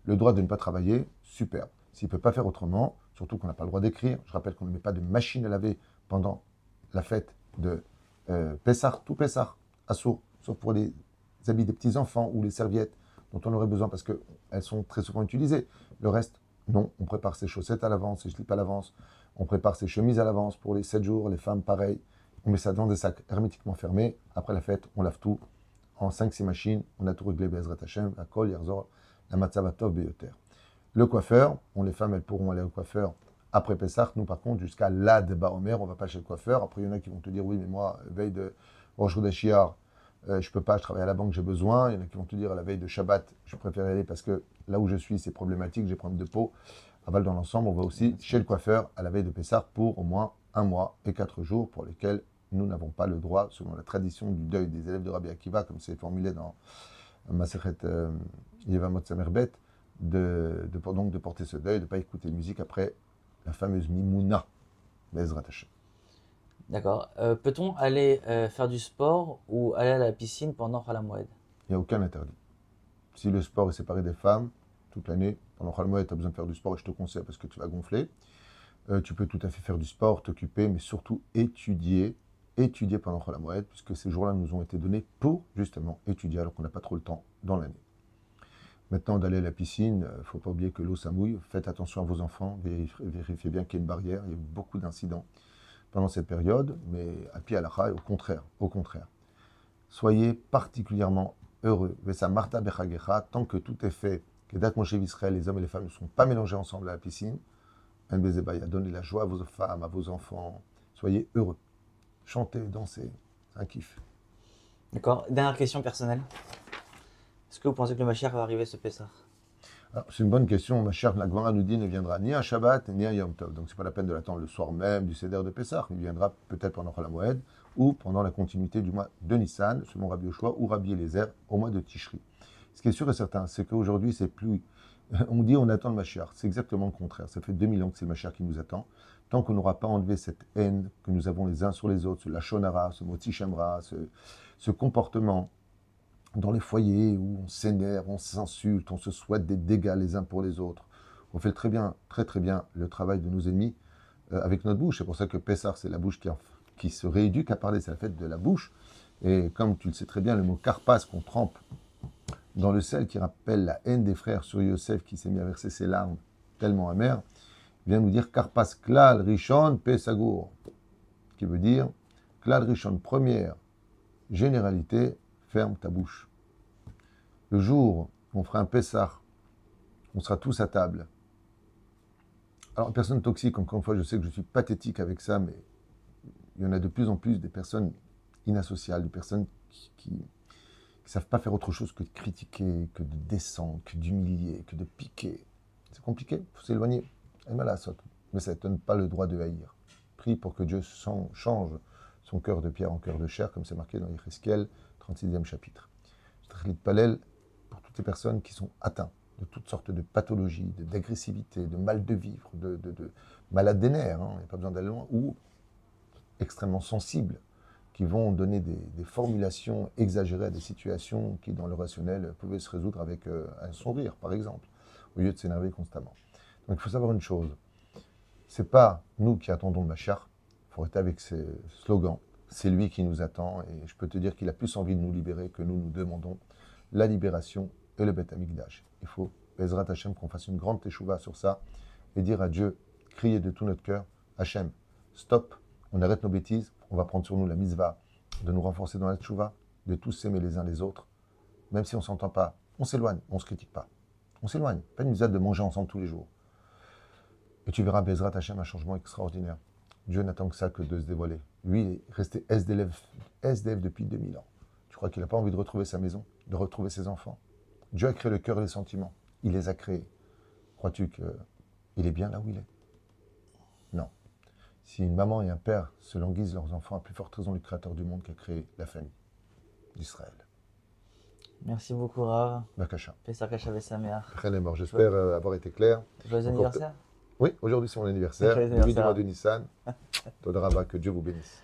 le droit de ne pas travailler, super. S'il ne peut pas faire autrement, surtout qu'on n'a pas le droit d'écrire, je rappelle qu'on ne met pas de machine à laver pendant la fête de Pessah, tout Pessah, assourd, sauf pour les habits des petits-enfants ou les serviettes dont on aurait besoin parce qu'elles sont très souvent utilisées. Le reste, non, on prépare ses chaussettes à l'avance, ses slips à l'avance, on prépare ses chemises à l'avance pour les 7 jours, les femmes pareil, on met ça dans des sacs hermétiquement fermés, après la fête, on lave tout, en 5-6 machines, on a tout réglé, Bezrat Hashem, la kol, yerzor, la matzavatov, beyoter. Le coiffeur, les femmes, elles pourront aller au coiffeur après Pessah. Nous, par contre, jusqu'à l'Ad Baomer, on ne va pas chez le coiffeur. Après, il y en a qui vont te dire, oui, mais moi, veille de Rosh Hodeshiar, je ne peux pas, je travaille à la banque, j'ai besoin. Il y en a qui vont te dire, à la veille de Shabbat, je préfère y aller parce que là où je suis, c'est problématique, j'ai problème de peau. Aval dans l'ensemble, on va aussi chez le coiffeur à la veille de Pessah pour au moins 1 mois et 4 jours pour lesquels nous n'avons pas le droit, selon la tradition du deuil des élèves de Rabbi Akiva, comme c'est formulé dans Masechet Yevamot Samerbet, donc de porter ce deuil, de ne pas écouter de musique après la fameuse Mimouna, Bezrat Hashem. D'accord. Peut-on aller faire du sport ou aller à la piscine pendant Chol Hamoed? Il n'y a aucun interdit. Si le sport est séparé des femmes, toute l'année, pendant Chol Hamoed, tu as besoin de faire du sport et je te conseille parce que tu vas gonfler. Tu peux tout à fait faire du sport, t'occuper, mais surtout étudier pendant Chol Hamoed, puisque ces jours-là nous ont été donnés pour justement étudier alors qu'on n'a pas trop le temps dans l'année. Maintenant, d'aller à la piscine, il ne faut pas oublier que l'eau, ça mouille. Faites attention à vos enfants, vérifiez bien qu'il y a une barrière. Il y a eu beaucoup d'incidents pendant cette période, mais à pied à la au contraire, au contraire. Soyez particulièrement heureux. Vesa Marta Bechagecha, tant que tout est fait, que Dat Moshe Israël, les hommes et les femmes ne sont pas mélangés ensemble à la piscine, Un Bezebaya, donnez la joie à vos femmes, à vos enfants. Soyez heureux. Chantez, dansez, c'est un kiff. D'accord. Dernière question personnelle. Est-ce que vous pensez que le Mashiach va arriver ce Pessah? C'est une bonne question. Ma chère Nagmara nous dit ne viendra ni un Shabbat ni un Yom Tov. Donc c'est pas la peine de l'attendre le soir même du Seder de Pessah. Il viendra peut-être pendant Chol Hamoed ou pendant la continuité du mois de Nissan, selon Rabbi Yoshua ou Rabbi Eliezer, au mois de Tishri. Ce qui est sûr et certain, c'est qu'aujourd'hui, c'est plus. On dit on attend le Mashiach. C'est exactement le contraire. Ça fait 2000 ans que c'est le Mashiach qui nous attend. Tant qu'on n'aura pas enlevé cette haine que nous avons les uns sur les autres, ce lachonara, ce mot tishemra, ce comportement dans les foyers où on s'énerve, on s'insulte, on se souhaite des dégâts les uns pour les autres. On fait très bien le travail de nos ennemis avec notre bouche. C'est pour ça que Pessah, c'est la bouche qui se rééduque à parler, c'est la fête de la bouche. Et comme tu le sais très bien, le mot karpas qu'on trempe dans le sel qui rappelle la haine des frères sur Yosef qui s'est mis à verser ses larmes tellement amères, vient nous dire karpas klal rishon pesagour, qui veut dire klal rishon, première généralité, ferme ta bouche. Le jour où on fera un Pessah, on sera tous à table. Alors, personne toxique, encore une fois, je sais que je suis pathétique avec ça, mais il y en a de plus en plus des personnes inassociales, des personnes qui ne savent pas faire autre chose que de critiquer, que de descendre, que d'humilier, que de piquer. C'est compliqué, il faut s'éloigner. Mais ça ne donne pas le droit de haïr. Prie pour que Dieu change son cœur de pierre en cœur de chair, comme c'est marqué dans Yecheskel, 36e chapitre. Je palel pour toutes les personnes qui sont atteintes de toutes sortes de pathologies, d'agressivité, de mal de vivre, de malades des nerfs, il n'y a pas besoin d'aller loin, ou extrêmement sensibles, qui vont donner des formulations exagérées à des situations qui, dans le rationnel, pouvaient se résoudre avec un sourire, par exemple, au lieu de s'énerver constamment. Donc il faut savoir une chose, c'est pas nous qui attendons le Mashiach, il faut arrêter avec ces slogans, c'est lui qui nous attend et je peux te dire qu'il a plus envie de nous libérer que nous demandons la libération et le Beth Amikdash. Il faut, Bezrat Hashem, qu'on fasse une grande teshuva sur ça et dire à Dieu, crier de tout notre cœur, Hashem, stop, on arrête nos bêtises, on va prendre sur nous la mitzvah de nous renforcer dans la teshuva, de tous s'aimer les uns les autres, même si on ne s'entend pas, on s'éloigne, on ne se critique pas. On s'éloigne, pas une mitzvah de manger ensemble tous les jours. Et tu verras Bezrat Hashem, un changement extraordinaire. Dieu n'attend que ça que de se dévoiler. Lui, il est resté SDF depuis 2000 ans. Tu crois qu'il n'a pas envie de retrouver sa maison, de retrouver ses enfants? Dieu a créé le cœur et les sentiments. Il les a créés. Crois-tu qu'il est bien là où il est? Non. Si une maman et un père se languissent leurs enfants, à plus forte raison le Créateur du monde qui a créé la famille d'Israël. Merci beaucoup, Rav. Bakasha. Pessah Kashav Sameach. Rien n'est mort. J'espère avoir été clair. Joyeux anniversaire. Oui, aujourd'hui c'est mon anniversaire. Joyeux Le 8 du anniversaire. mois de Nissan. Toda Rabba, que Dieu vous bénisse.